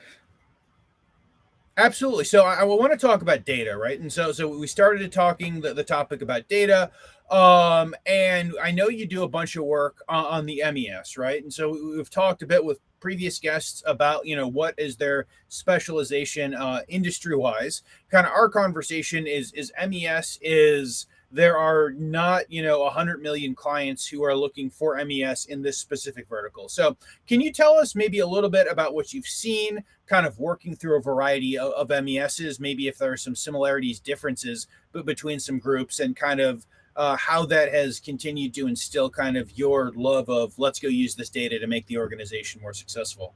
Absolutely. So I want to talk about data, right? And so we started talking the topic about data, and I know you do a bunch of work on the MES, right? And so we've talked a bit with previous guests about what is their specialization industry wise. Kind of our conversation is MES is there are not 100 million clients who are looking for MES in this specific vertical. So can you tell us maybe a little bit about what you've seen kind of working through a variety of MESs, maybe if there are some similarities, differences between some groups, and kind of how that has continued to instill kind of your love of let's go use this data to make the organization more successful?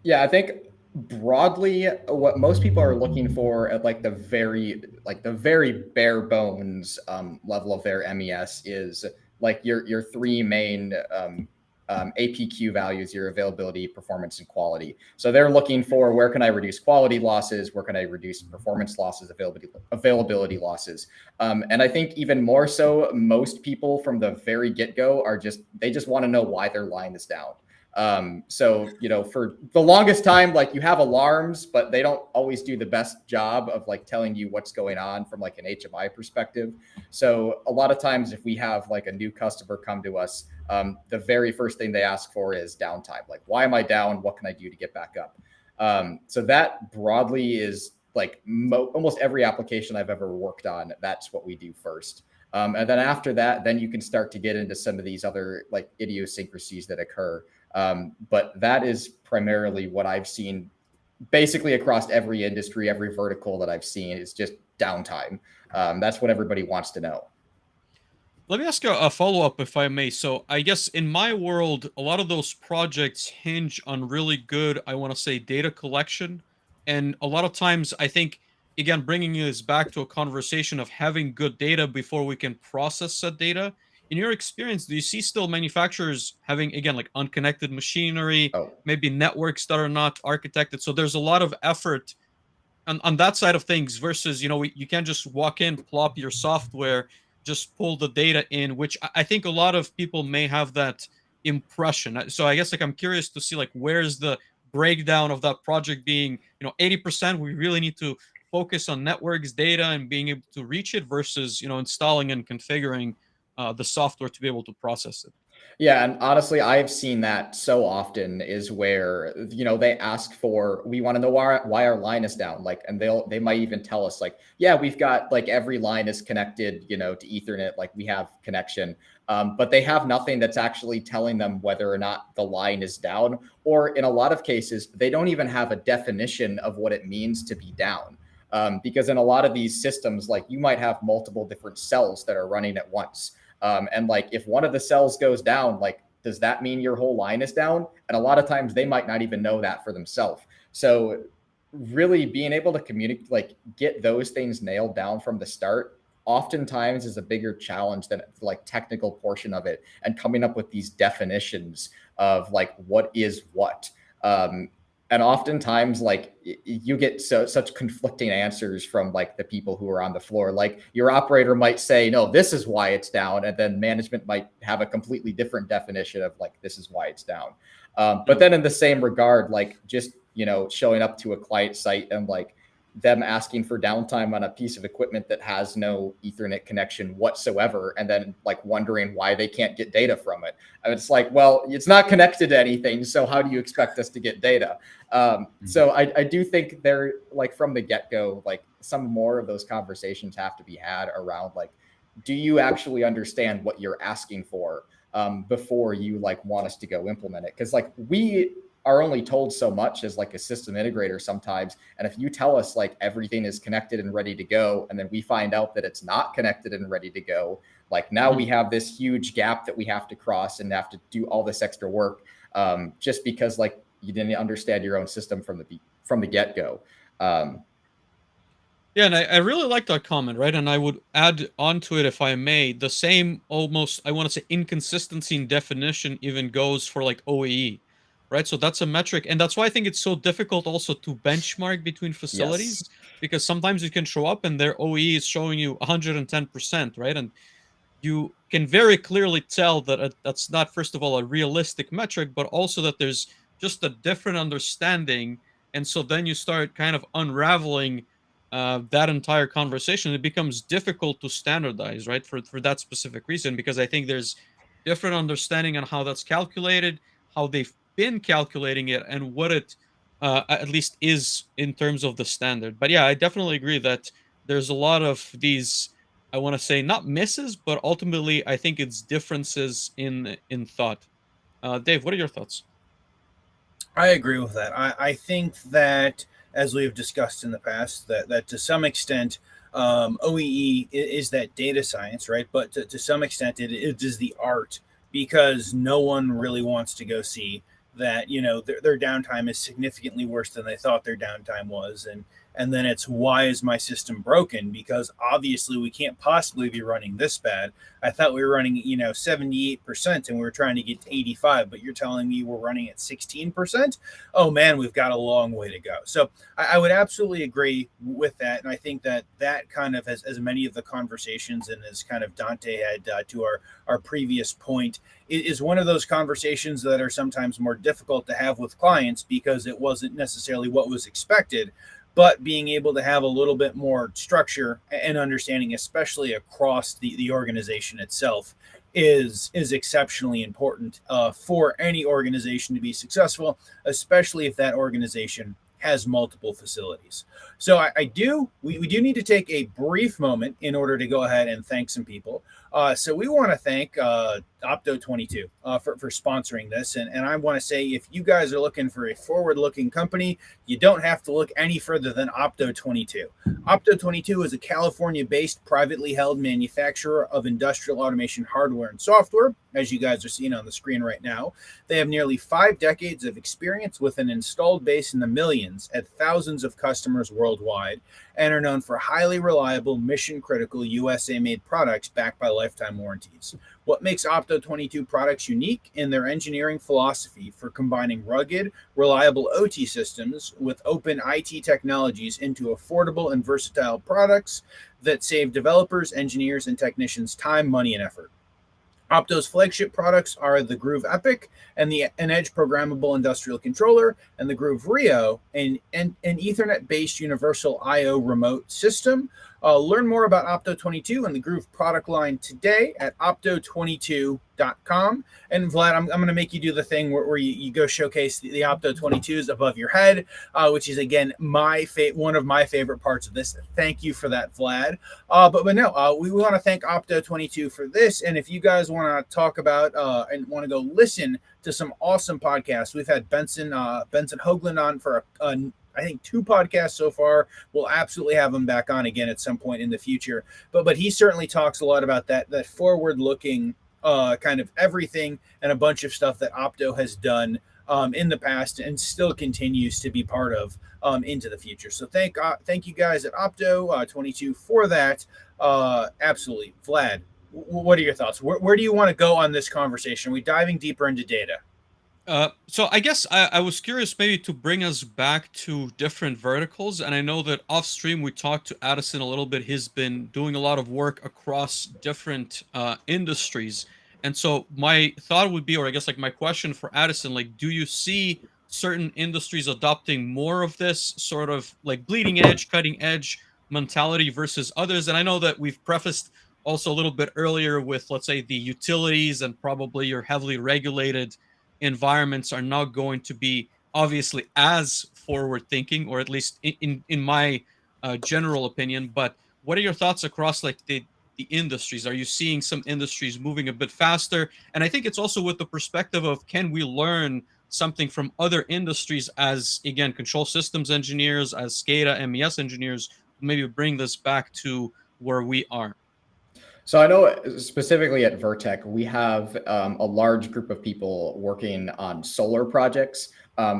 Yeah, I think broadly what most people are looking for at the very bare bones level of their MES is like your three main APQ values: your availability, performance, and quality. So they're looking for, where can I reduce quality losses, where can I reduce performance losses, availability losses. And I think even more so, most people from the very get-go they just want to know why their line is down. So, for the longest time, like, you have alarms, but they don't always do the best job of like telling you what's going on from like an HMI perspective. So a lot of times if we have like a new customer come to us, the very first thing they ask for is downtime. Like, why am I down? What can I do to get back up? So that broadly is like almost every application I've ever worked on. That's what we do first. And then after that, then you can start to get into some of these other like idiosyncrasies that occur. But that is primarily what I've seen basically across every industry, every vertical that I've seen is just downtime. That's what everybody wants to know. Let me ask a follow-up, if I may. So I guess in my world, a lot of those projects hinge on really good, I want to say, data collection. And a lot of times, I think, again, bringing this back to a conversation of having good data before we can process that data. In your experience, do you see still manufacturers having, again, like unconnected machinery, Oh, maybe networks that are not architected? So there's a lot of effort on that side of things versus you can't just walk in, plop your software, just pull the data in, which I think a lot of people may have that impression. So I guess like I'm curious to see like where's the breakdown of that project being 80% we really need to focus on networks data and being able to reach it versus installing and configuring the software to be able to process it. yeah, and honestly, I've seen that so often is where, they ask for, we want to know why our line is down. Like, and they might even tell us like, yeah, we've got like every line is connected, to Ethernet, like we have connection. But they have nothing that's actually telling them whether or not the line is down, or in a lot of cases, they don't even have a definition of what it means to be down. Because in a lot of these systems, like, you might have multiple different cells that are running at once. And like, if one of the cells goes down, like, does that mean your whole line is down? And a lot of times they might not even know that for themselves. So really being able to communicate, like, get those things nailed down from the start, oftentimes is a bigger challenge than like technical portion of it, and coming up with these definitions of like what is what. And oftentimes, like, you get such conflicting answers from like the people who are on the floor. Like, your operator might say, no, this is why it's down, and then management might have a completely different definition of like, this is why it's down. But then in the same regard, like, just showing up to a client site and like them asking for downtime on a piece of equipment that has no Ethernet connection whatsoever, and then like wondering why they can't get data from it. And it's like, well, it's not connected to anything, so how do you expect us to get data? So I do think they're like, from the get-go, like, some more of those conversations have to be had around like, do you actually understand what you're asking for before you like want us to go implement it? Because like, we are only told so much as like a system integrator sometimes. And if you tell us like everything is connected and ready to go, and then we find out that it's not connected and ready to go, like, now we have this huge gap that we have to cross and have to do all this extra work, just because like you didn't understand your own system from the get-go. Yeah, and I really like that comment, right? And I would add onto it, if I may, the same almost, I want to say, inconsistency in definition even goes for like OEE, right? So that's a metric. And that's why I think it's so difficult also to benchmark between Yes. facilities, because sometimes you can show up and their OEE is showing you 110%, right? And you can very clearly tell that that's not, first of all, a realistic metric, but also that there's just a different understanding And so then you start kind of unraveling that entire conversation. It becomes difficult to standardize, right? For that specific reason, because I think there's different understanding on how that's calculated, how they've been calculating it, and what it at least is in terms of the standard. But yeah, I definitely agree that there's a lot of these, I want to say, not misses, but ultimately I think it's differences in thought. Dave, what are your thoughts? I agree with that. I think that, as we've discussed in the past, that to some extent, OEE is that data science, right? But to some extent, it is the art, because no one really wants to go see that, their downtime is significantly worse than they thought their downtime was. And then it's, why is my system broken? Because obviously we can't possibly be running this bad. I thought we were running 78% and we were trying to get to 85, but you're telling me we're running at 16%. Oh man, we've got a long way to go. So I would absolutely agree with that. And I think that kind of, as many of the conversations, and as kind of Dante had to our previous point, is one of those conversations that are sometimes more difficult to have with clients, because it wasn't necessarily what was expected. But being able to have a little bit more structure and understanding, especially across the organization itself, is exceptionally important for any organization to be successful, especially if that organization has multiple facilities. So we do need to take a brief moment in order to go ahead and thank some people. So we want to thank Opto22 for sponsoring this. And I want to say, if you guys are looking for a forward-looking company, you don't have to look any further than Opto22. Opto22 is a California-based, privately held manufacturer of industrial automation hardware and software, as you guys are seeing on the screen right now. They have nearly 5 decades of experience with an installed base in the millions at thousands of customers worldwide, and are known for highly reliable, mission-critical USA-made products backed by lifetime warranties. What makes Opto22 products unique in their engineering philosophy for combining rugged, reliable OT systems with open IT technologies into affordable and versatile products that save developers, engineers, and technicians time, money, and effort. Opto's flagship products are the Groove Epic and an Edge programmable industrial controller, and the Groove Rio, an Ethernet-based universal I/O remote system. Learn more about Opto22 and the Groove product line today at opto22.com. And Vlad, I'm going to make you do the thing where you go showcase the Opto22s above your head, which is, again, one of my favorite parts of this. Thank you for that, Vlad. But no, we want to thank Opto22 for this. And if you guys want to talk about and want to go listen to some awesome podcasts, we've had Benson Hoagland on for I think 2 podcasts so far. We'll absolutely have him back on again at some point in the future. But he certainly talks a lot about that forward-looking kind of everything, and a bunch of stuff that Opto has done in the past and still continues to be part of into the future. So thank you guys at Opto22 for that. Absolutely. Vlad, what are your thoughts? Where do you want to go on this conversation? Are we diving deeper into data? So I guess I was curious maybe to bring us back to different verticals. And I know that off stream we talked to Addison a little bit. He's been doing a lot of work across different industries. And so my thought would be, or I guess like my question for Addison, like, do you see certain industries adopting more of this sort of like bleeding edge, cutting edge mentality versus others? And I know that we've prefaced also a little bit earlier with, let's say, the utilities and probably your heavily regulated environments are not going to be obviously as forward thinking, or at least in my general opinion. But what are your thoughts across like the industries? Are you seeing some industries moving a bit faster? And I think it's also with the perspective of, can we learn something from other industries as, again, control systems engineers, as SCADA, MES engineers, maybe bring this back to where we are? So I know specifically at Vertech, we have a large group of people working on solar projects,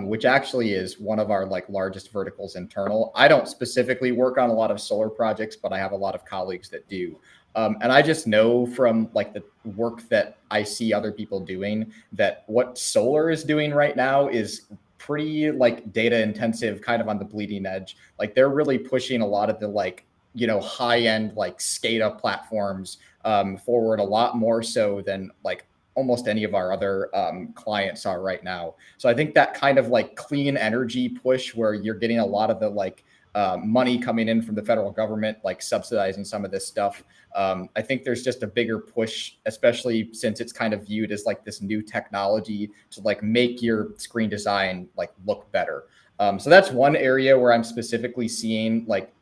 which actually is one of our largest verticals internal. I don't specifically work on a lot of solar projects, but I have a lot of colleagues that do. And I just know from the work that I see other people doing that what solar is doing right now is pretty data intensive, kind of on the bleeding edge. They're really pushing a lot of the high end SCADA platforms forward, a lot more so than almost any of our other clients are right now. So I think that kind of like clean energy push where you're getting a lot of the like money coming in from the federal government, like subsidizing some of this stuff. I think there's just a bigger push, especially since it's kind of viewed as like this new technology to like make your screen design like look better. So that's one area where I'm specifically seeing like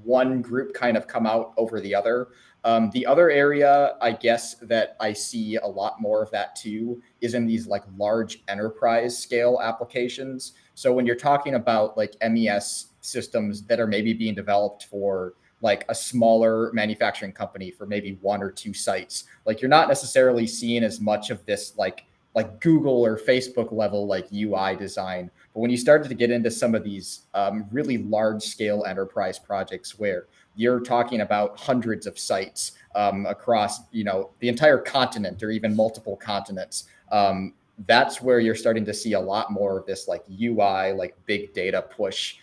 one group kind of come out over the other. The other area, I guess, that I see a lot more of that too is in these like large enterprise scale applications. So when you're talking about like MES systems that are maybe being developed for like a smaller manufacturing company for maybe 1 or 2 sites, like you're not necessarily seeing as much of this like Google or Facebook level like UI design. But when you started to get into some of these really large scale enterprise projects where you're talking about hundreds of sites across, you know, the entire continent or even multiple continents, that's where you're starting to see a lot more of this like UI, like big data push.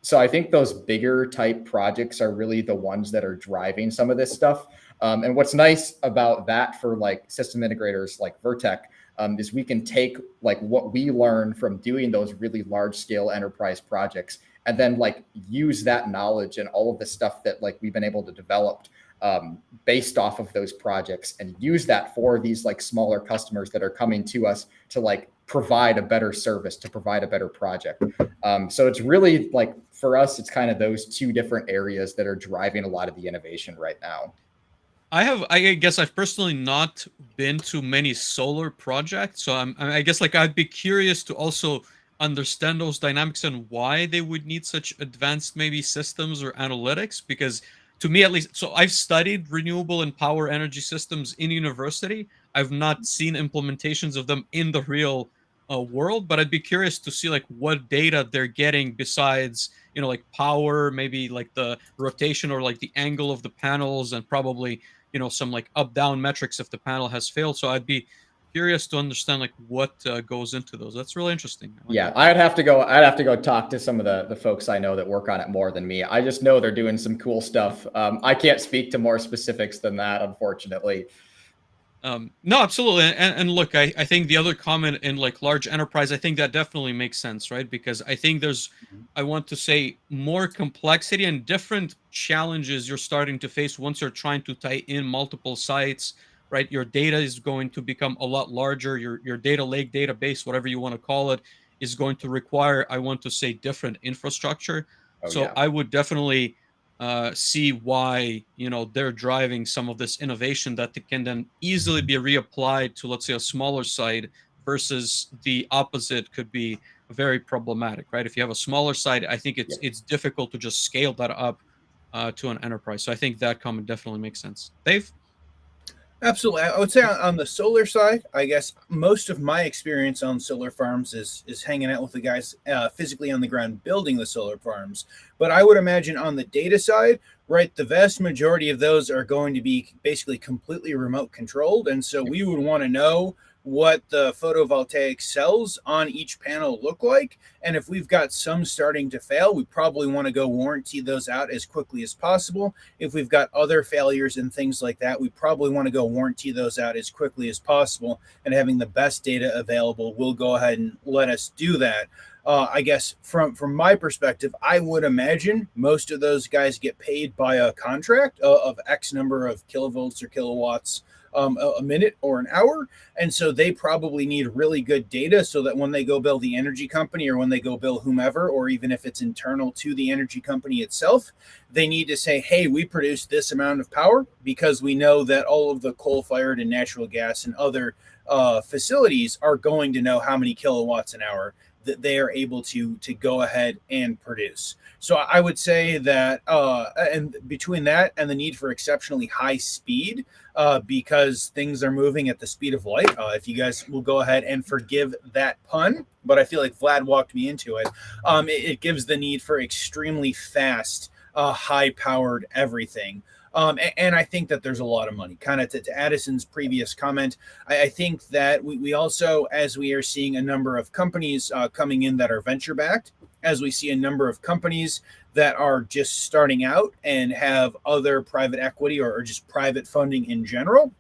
So I think those bigger type projects are really the ones that are driving some of this stuff. And what's nice about that for like system integrators like Vertech is we can take like what we learn from doing those really large scale enterprise projects and then like use that knowledge and all of the stuff that like we've been able to develop based off of those projects and use that for these like smaller customers that are coming to us to like provide a better service, to provide a better project. So it's really like for us, it's kind of those 2 different areas that are driving a lot of the innovation right now. I guess I've personally not been to many solar projects, so I guess like I'd be curious to also understand those dynamics and why they would need such advanced maybe systems or analytics. Because to me at least, so I've studied renewable and power energy systems in university. I've not seen implementations of them in the real world, but I'd be curious to see like what data they're getting besides, you know, like power, maybe like the rotation or like the angle of the panels, and probably, you know, some like up down metrics if the panel has failed. So I'd be curious to understand like what goes into those. That's really interesting. Yeah, I'd have to go talk to some of the folks I know that work on it more than me. I just know they're doing some cool stuff. I can't speak to more specifics than that, unfortunately. No, absolutely. And look, I think the other comment in like large enterprise, I think that definitely makes sense, right? Because I think there's, I want to say, more complexity and different challenges you're starting to face once you're trying to tie in multiple sites, right? Your data is going to become a lot larger. Your data lake, database, whatever you want to call it, is going to require, I want to say, different infrastructure. Oh, So yeah. I would definitely see why, you know, they're driving some of this innovation that can then easily be reapplied to, let's say, a smaller site, versus the opposite could be very problematic, right? If you have a smaller site, I think Yeah. it's difficult to just scale that up to an enterprise. So I think that comment definitely makes sense. Dave? Absolutely. I would say on the solar side, I guess most of my experience on solar farms is hanging out with the guys physically on the ground building the solar farms. But I would imagine on the data side, right, the vast majority of those are going to be basically completely remote controlled. And so we would want to know what the photovoltaic cells on each panel look like. And if we've got some starting to fail, we probably want to go warranty those out as quickly as possible. If we've got other failures and things like that, we probably want to go warranty those out as quickly as possible. And having the best data available will go ahead and let us do that. I guess from my perspective, I would imagine most of those guys get paid by a contract of X number of kilovolts or kilowatts a minute or an hour. And so they probably need really good data so that when they go build the energy company, or when they go build whomever, or even if it's internal to the energy company itself, they need to say, hey, we produce this amount of power, because we know that all of the coal-fired and natural gas and other facilities are going to know how many kilowatts an hour that they are able to go ahead and produce. So I would say that, and between that and the need for exceptionally high speed, because things are moving at the speed of light, if you guys will go ahead and forgive that pun, but I feel like Vlad walked me into it, it gives the need for extremely fast, high-powered everything. And I think that there's a lot of money. Kind of to Addison's previous comment, I think that we also, as we are seeing a number of companies coming in that are venture backed, as we see a number of companies that are just starting out and have other private equity or just private funding in general,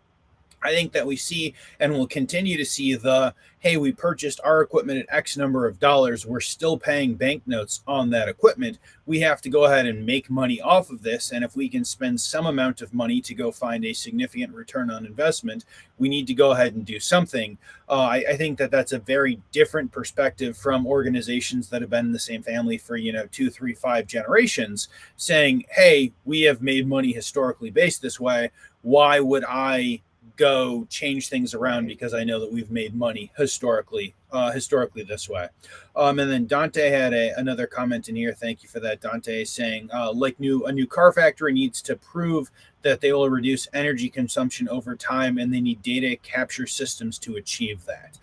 I think that we see and will continue to see the, hey, we purchased our equipment at X number of dollars. We're still paying banknotes on that equipment. We have to go ahead and make money off of this. And if we can spend some amount of money to go find a significant return on investment, we need to go ahead and do something. I think that that's a very different perspective from organizations that have been in the same family for, 2, 3, 5 generations, saying, hey, we have made money historically based this way. Why would I go change things around because I know that we've made money historically this way? And then Dante had another comment in here. Thank you for that, Dante, saying like a new car factory needs to prove that they will reduce energy consumption over time, and they need data capture systems to achieve that.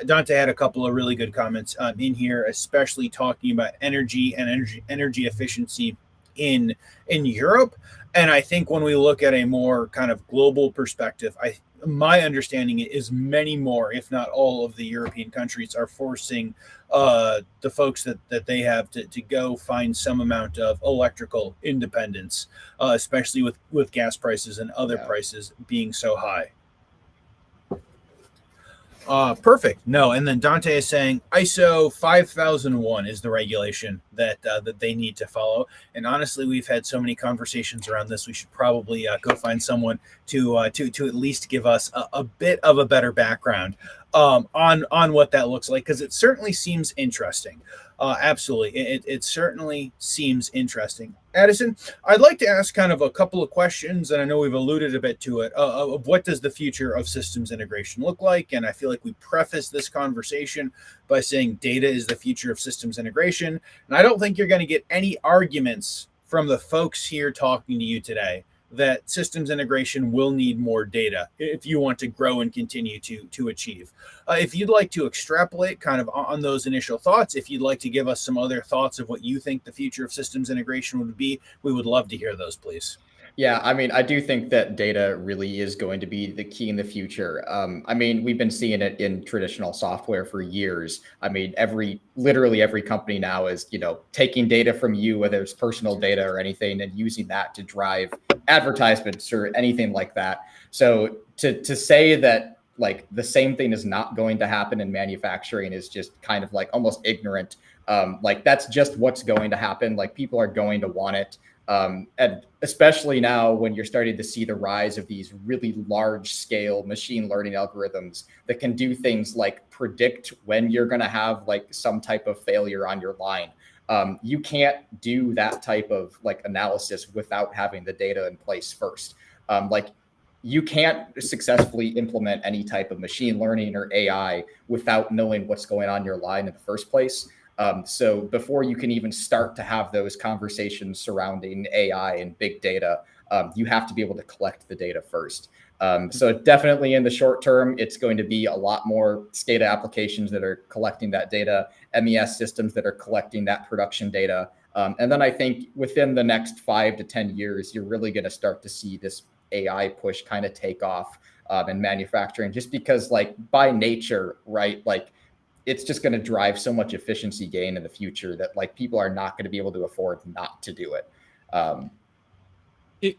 Dante had a couple of really good comments in here, especially talking about energy and energy efficiency in Europe. And I think when we look at a more kind of global perspective, my understanding is many more, if not all, of the European countries are forcing the folks that they have to go find some amount of electrical independence, especially with gas prices and other prices being so high. Perfect. No, and then Dante is saying ISO 5001 is the regulation that they need to follow. And honestly, we've had so many conversations around this. We should probably go find someone to at least give us a bit of a better background on what that looks like, because it certainly seems interesting. Absolutely, it certainly seems interesting. Addison, I'd like to ask kind of a couple of questions, and I know we've alluded a bit to it, of what does the future of systems integration look like? And I feel like we preface this conversation by saying data is the future of systems integration. And I don't think you're going to get any arguments from the folks here talking to you today that systems integration will need more data if you want to grow and continue to achieve. If you'd like to extrapolate kind of on those initial thoughts, if you'd like to give us some other thoughts of what you think the future of systems integration would be, we would love to hear those, please. Yeah, I mean, I do think that data really is going to be the key in the future. I mean, we've been seeing it in traditional software for years. I mean, literally every company now is, taking data from you, whether it's personal data or anything, and using that to drive advertisements or anything like that. So to say that like the same thing is not going to happen in manufacturing is just kind of like almost ignorant. Like that's just what's going to happen. Like people are going to want it. And especially now when you're starting to see the rise of these really large scale machine learning algorithms that can do things like predict when you're going to have like some type of failure on your line. You can't do that type of like analysis without having the data in place first. Like you can't successfully implement any type of machine learning or AI without knowing what's going on in your line in the first place. So before you can even start to have those conversations surrounding AI and big data, you have to be able to collect the data first. So definitely in the short term, it's going to be a lot more SCADA applications that are collecting that data, MES systems that are collecting that production data. And then I think within the next 5 to 10 years, you're really going to start to see this AI push kind of take off in manufacturing, just because like by nature, right? Like it's just going to drive so much efficiency gain in the future that like people are not going to be able to afford not to do it.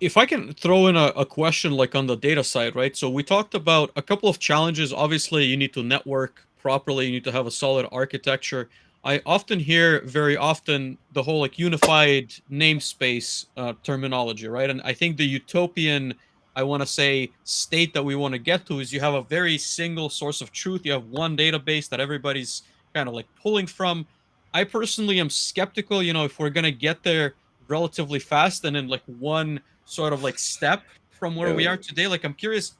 If I can throw in a question like on the data side, right? So we talked about a couple of challenges. Obviously, you need to network properly. You need to have a solid architecture. I often hear very often the whole like unified namespace terminology, right? And I think the utopian, I want to say, state that we want to get to is you have a very single source of truth. You have one database that everybody's kind of like pulling from. I personally am skeptical, if we're going to get there relatively fast and in like one sort of like step from where we are today. Like I'm curious,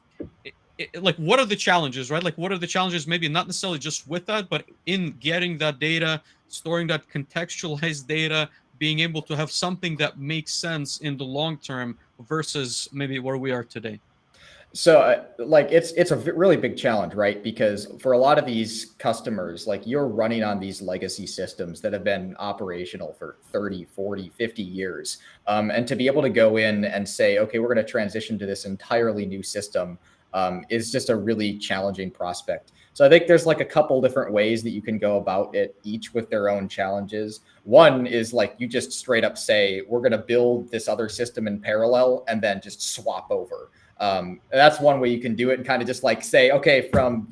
like what are the challenges, right? Like what are the challenges, maybe not necessarily just with that, but in getting that data, storing that contextualized data, being able to have something that makes sense in the long term versus maybe where we are today. So like it's a really big challenge, right? Because for a lot of these customers, like you're running on these legacy systems that have been operational for 30, 40, 50 years. And to be able to go in and say, okay, we're going to transition to this entirely new system is just a really challenging prospect. So I think there's like a couple different ways that you can go about it, each with their own challenges. One is like you just straight up say, we're going to build this other system in parallel and then just swap over. That's one way you can do it, and kind of just like say, okay, from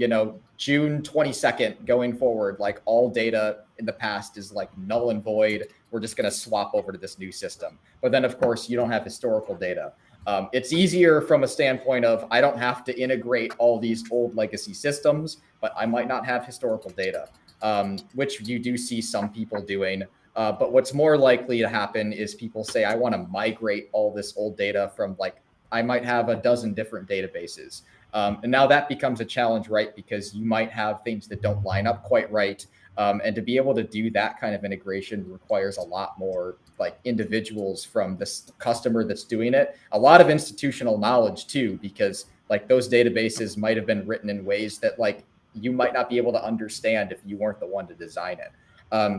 June 22nd going forward, like all data in the past is like null and void. We're just going to swap over to this new system. But then, of course, you don't have historical data. It's easier from a standpoint of I don't have to integrate all these old legacy systems, but I might not have historical data, which you do see some people doing. But what's more likely to happen is people say, I want to migrate all this old data from I might have a dozen different databases. And now that becomes a challenge, right? Because you might have things that don't line up quite right. And to be able to do that kind of integration requires a lot more individuals from this customer that's doing it. A lot of institutional knowledge too, because those databases might have been written in ways that you might not be able to understand if you weren't the one to design it.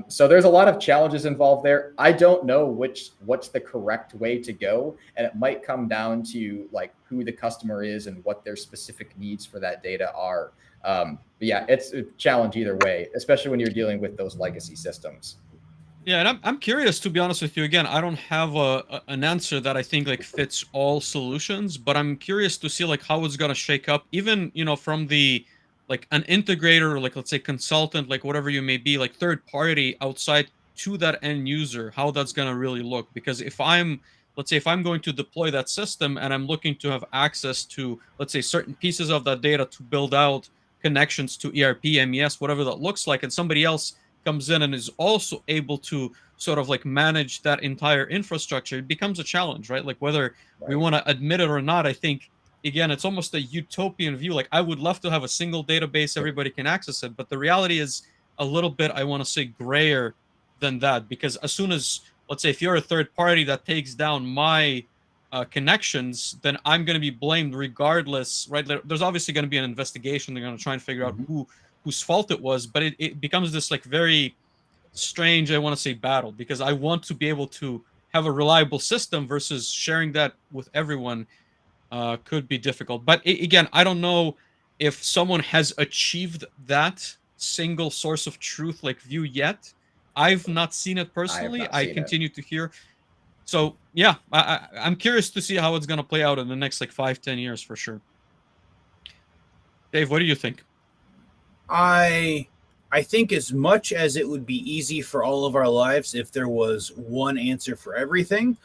So there's a lot of challenges involved there. I don't know what's the correct way to go, and it might come down to who the customer is and what their specific needs for that data are. But yeah, it's a challenge either way, especially when you're dealing with those legacy systems. Yeah, and I'm curious, to be honest with you. Again, I don't have an answer that I think fits all solutions, but I'm curious to see how it's gonna shake up, even from the an integrator, or let's say consultant, whatever you may be, third party outside to that end user, how that's gonna really look. Because if let's say if I'm going to deploy that system and I'm looking to have access to, let's say, certain pieces of that data to build out connections to ERP, MES, whatever that looks like, and somebody else comes in and is also able to sort of manage that entire infrastructure, it becomes a challenge, right? Whether we want to admit it or not, I think again it's almost a utopian view. I would love to have a single database, everybody can access it, but the reality is a little bit, I want to say, grayer than that. Because as soon as, let's say, if you're a third party that takes down my connections, then I'm going to be blamed regardless, right? There's obviously going to be an investigation. They're going to try and figure out whose fault it was, but it becomes this very strange, I want to say, battle, because I want to be able to have a reliable system versus sharing that with everyone could be difficult. But again, I don't know if someone has achieved that single source of truth view yet. I've not seen it personally. I continue to hear. So yeah, I'm curious to see how it's going to play out in the next 5-10 years for sure. Dave, what do you think? I think as much as it would be easy for all of our lives if there was one answer for everything,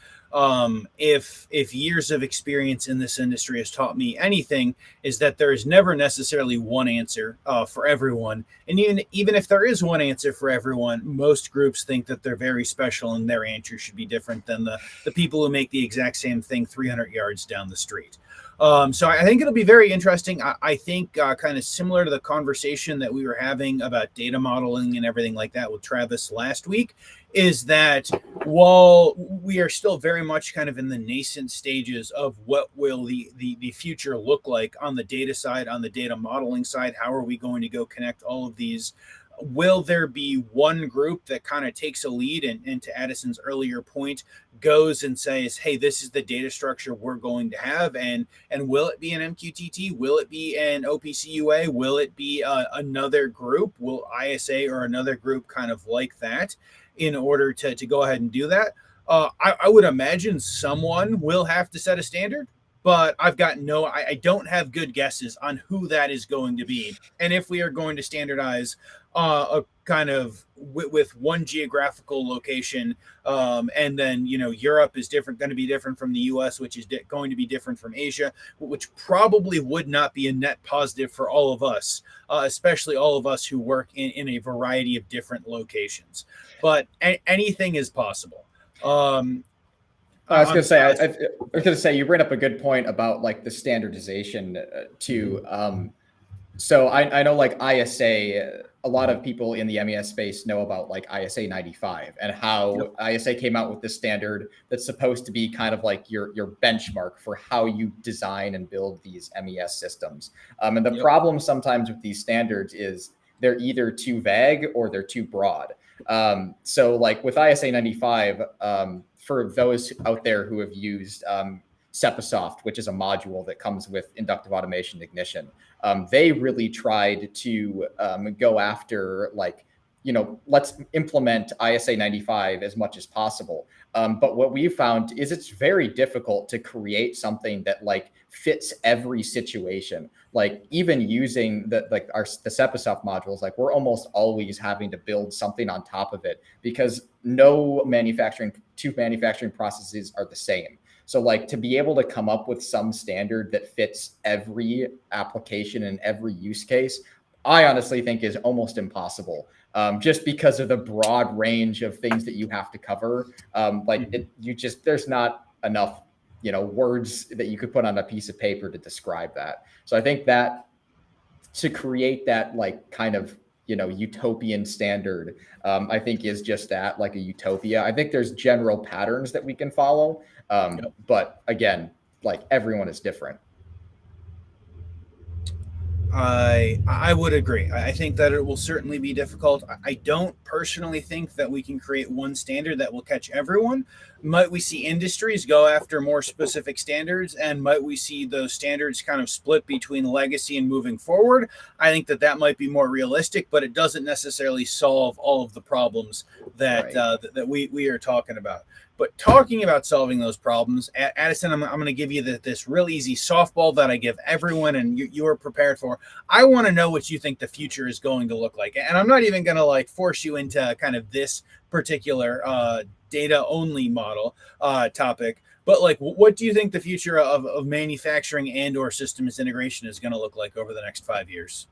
if years of experience in this industry has taught me anything, is that there is never necessarily one answer for everyone. And even if there is one answer for everyone, most groups think that they're very special and their answer should be different than the people who make the exact same thing 300 yards down the street. So I think it'll be very interesting. I think kind of similar to the conversation that we were having about data modeling and everything like that with Travis last week, is that while we are still very much kind of in the nascent stages of what will the future look like on the data side, on the data modeling side, how are we going to go connect all of these? Will there be one group that kind of takes a lead and to Addison's earlier point, goes and says, hey, this is the data structure we're going to have, and will it be an MQTT? Will it be an OPC-UA? Will it be another group? Will ISA or another group kind of like that in order to go ahead and do that? I would imagine someone will have to set a standard, but I don't have good guesses on who that is going to be. And if we are going to standardize a kind of with one geographical location, and then Europe is going to be different from the US, which is going to be different from Asia, which probably would not be a net positive for all of us, especially all of us who work in a variety of different locations. But anything is possible. I was going to say, you bring up a good point about the standardization too. So I know ISA, a lot of people in the MES space know about ISA 95 and how ISA came out with this standard that's supposed to be kind of your benchmark for how you design and build these MES systems. And the problem sometimes with these standards is they're either too vague or they're too broad. So with ISA 95, for those out there who have used Sepasoft, which is a module that comes with inductive automation ignition, they really tried to go after let's implement ISA 95 as much as possible. But what we found is it's very difficult to create something that like fits every situation. Like even using the Cepasoft modules, like we're almost always having to build something on top of it because two manufacturing processes are the same. So like to be able to come up with some standard that fits every application and every use case, I honestly think is almost impossible. Just because of the broad range of things that you have to cover. There's not enough, words that you could put on a piece of paper to describe that. So I think that to create that like kind of, utopian standard, I think is just that, like a utopia. I think there's general patterns that we can follow. But again, like everyone is different. I would agree. I think that it will certainly be difficult. I don't personally think that we can create one standard that will catch everyone. Might we see industries go after more specific standards, and might we see those standards kind of split between legacy and moving forward? I think that might be more realistic, but it doesn't necessarily solve all of the problems that that we are talking about. But talking about solving those problems, Addison, I'm going to give you this real easy softball that I give everyone, and you are prepared for. I want to know what you think the future is going to look like, and I'm not even going to like force you into kind of this particular data only model topic. But like, what do you think the future of manufacturing and/or systems integration is going to look like over the next 5 years?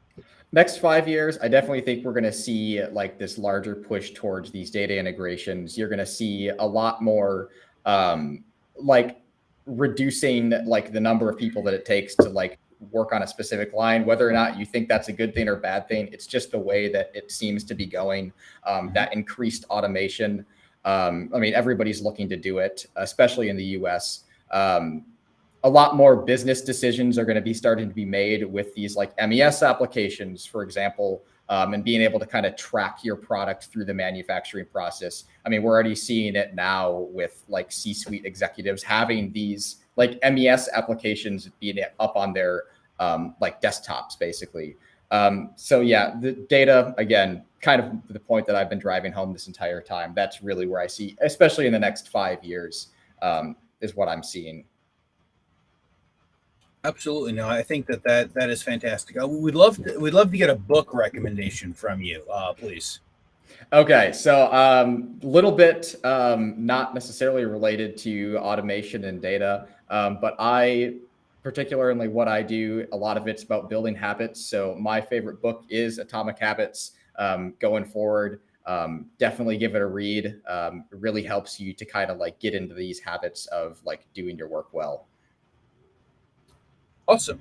Next 5 years, I definitely think we're going to see like this larger push towards these data integrations. You're going to see a lot more like reducing like the number of people that it takes to like work on a specific line. Whether or not you think that's a good thing or bad thing, it's just the way that it seems to be going. That increased automation. I mean, everybody's looking to do it, especially in the US. A lot more business decisions are going to be starting to be made with these like MES applications, for example, and being able to kind of track your product through the manufacturing process. I mean, we're already seeing it now with like C-suite executives having these like MES applications being up on their like desktops, basically. So yeah, the data, again, kind of the point that I've been driving home this entire time. That's really where I see, especially in the next 5 years, is what I'm seeing. Absolutely. No, I think that is fantastic. We'd love to get a book recommendation from you, please. Okay, so little bit not necessarily related to automation and data, but particularly what I do, a lot of it's about building habits. So my favorite book is Atomic Habits. Going forward, definitely give it a read. It really helps you to kind of like get into these habits of like doing your work well. Awesome.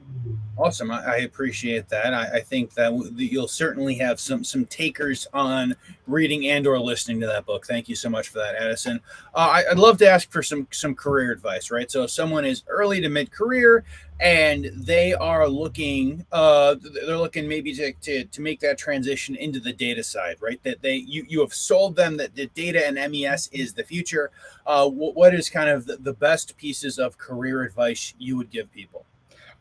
I appreciate that. I think that you'll certainly have some takers on reading and/or listening to that book. Thank you so much for that, Addison. I'd love to ask for some career advice, right? So if someone is early to mid career and they are looking, they're looking maybe to make that transition into the data side, right? That you have sold them that the data and MES is the future. What is kind of the best pieces of career advice you would give people?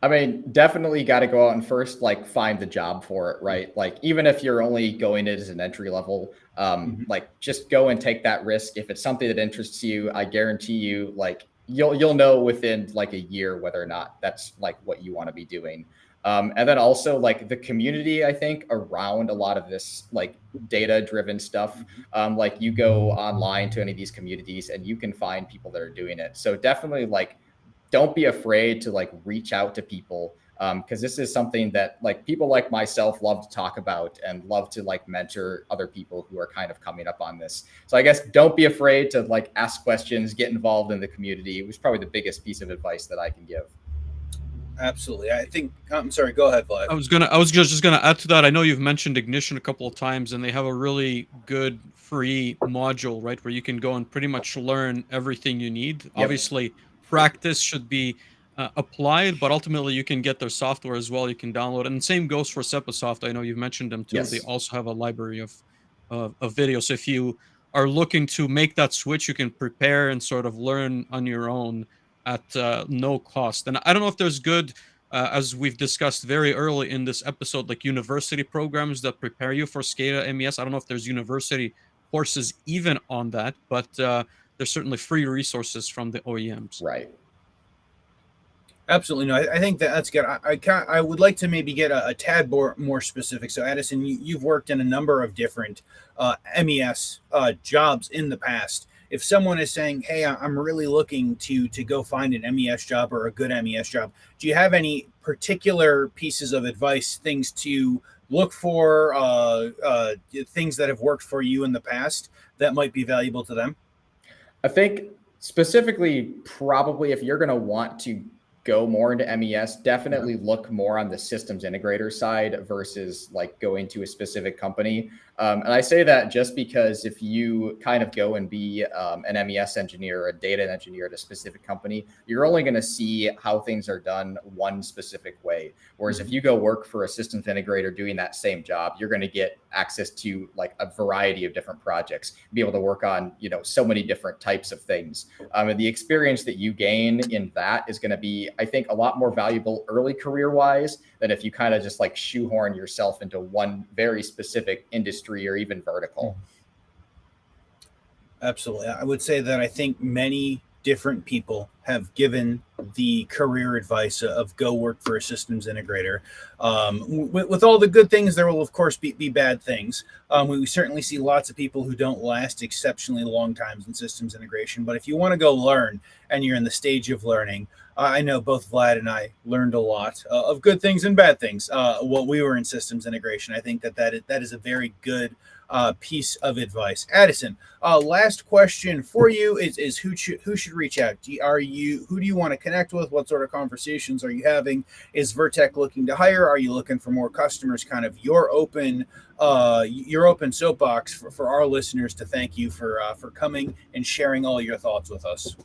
I mean, definitely got to go out and first like find the job for it, right? Like even if you're only going in as an entry level, like just go and take that risk. If it's something that interests you, I guarantee you, like you'll know within like a year whether or not that's like what you want to be doing. And then also like the community, I think, around a lot of this like data driven stuff. Like you go online to any of these communities and you can find people that are doing it. So definitely like don't be afraid to like reach out to people, because this is something that like people like myself love to talk about and love to like mentor other people who are kind of coming up on this. So I guess don't be afraid to like ask questions, get involved in the community. It was probably the biggest piece of advice that I can give. Absolutely. I think I'm sorry, go ahead, Vlad. I was just gonna add to that. I know you've mentioned Ignition a couple of times, and they have a really good free module, right, where you can go and pretty much learn everything you need. Yep. Obviously, practice should be applied, but ultimately you can get their software as well. You can download, and same goes for Cepasoft. I know you've mentioned them too. Yes. They also have a library of videos. So if you are looking to make that switch, you can prepare and sort of learn on your own at no cost. And I don't know if there's good as we've discussed very early in this episode, like university programs that prepare you for SCADA MES. I don't know if there's university courses even on that, but there's certainly free resources from the OEMs. Right. Absolutely. No, I think that's good. I would like to maybe get a tad more specific. So, Addison, you've worked in a number of different MES jobs in the past. If someone is saying, hey, I'm really looking to go find an MES job or a good MES job, do you have any particular pieces of advice, things to look for, things that have worked for you in the past that might be valuable to them? I think specifically, probably if you're going to want to go more into MES, definitely look more on the systems integrator side versus like going to a specific company. And I say that just because if you kind of go and be an MES engineer or a data engineer at a specific company, you're only going to see how things are done one specific way. Whereas if you go work for a systems integrator doing that same job, you're going to get access to like a variety of different projects, be able to work on, so many different types of things. And the experience that you gain in that is going to be, I think, a lot more valuable early career wise than if you kind of just like shoehorn yourself into one very specific industry or even vertical. Absolutely. I would say that I think many different people have given the career advice of go work for a systems integrator. With all the good things, there will of course be bad things. We certainly see lots of people who don't last exceptionally long times in systems integration. But if you want to go learn and you're in the stage of learning, I know both Vlad and I learned a lot of good things and bad things while we were in systems integration. I think that is a very good piece of advice. Addison, last question for you is who should reach out? Who do you want to connect with? What sort of conversations are you having? Is Vertech looking to hire? Are you looking for more customers? Kind of your open soapbox for our listeners to thank you for coming and sharing all your thoughts with us.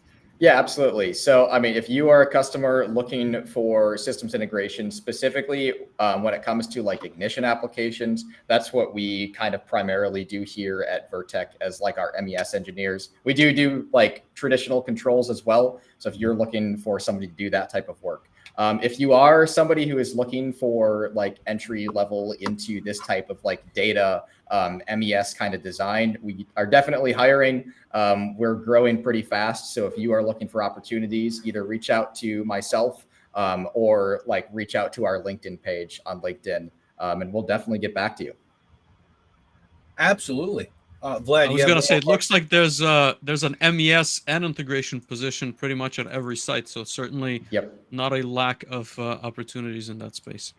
Yeah, absolutely. So, I mean, if you are a customer looking for systems integration, specifically when it comes to like ignition applications, that's what we kind of primarily do here at Vertech as like our MES engineers. We do like traditional controls as well. So if you're looking for somebody to do that type of work. If you are somebody who is looking for like entry level into this type of like data MES kind of design, we are definitely hiring. We're growing pretty fast. So if you are looking for opportunities, either reach out to myself or like reach out to our LinkedIn page on LinkedIn, and we'll definitely get back to you. Absolutely. Vlad, I was going to say, it looks like there's an MES and integration position pretty much at every site. So certainly not a lack of opportunities in that space.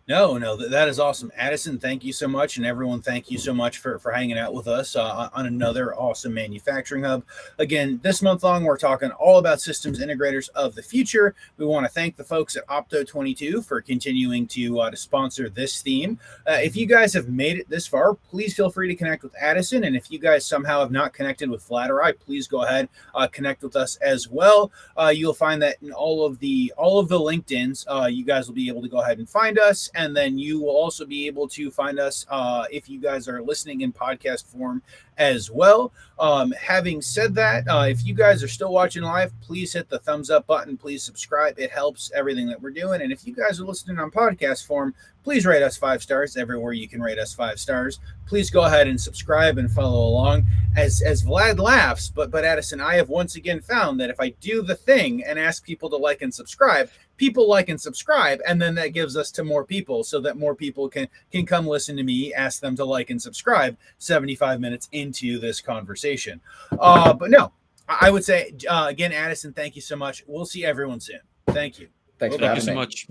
No, that is awesome. Addison, thank you so much. And everyone, thank you so much for hanging out with us on another awesome manufacturing hub. Again, this month long, we're talking all about systems integrators of the future. We want to thank the folks at Opto22 for continuing to sponsor this theme. If you guys have made it this far, please feel free to connect with Addison. And if you guys somehow have not connected with Vlad or I, please go ahead, connect with us as well. You'll find that in all of the LinkedIns, you guys will be able to go ahead and find us. And then you will also be able to find us if you guys are listening in podcast form as well. Having said that, if you guys are still watching live, please hit the thumbs up button. Please subscribe. It helps everything that we're doing. And if you guys are listening on podcast form, please rate us 5 stars everywhere you can rate us 5 stars. Please go ahead and subscribe and follow along. As Vlad laughs, but Addison, I have once again found that if I do the thing and ask people to like and subscribe, people like and subscribe, and then that gives us to more people so that more people can come listen to me, ask them to like and subscribe 75 minutes into this conversation. But no, I would say, again, Addison, thank you so much. We'll see everyone soon. Thank you. Thanks for Thank having you so me. much.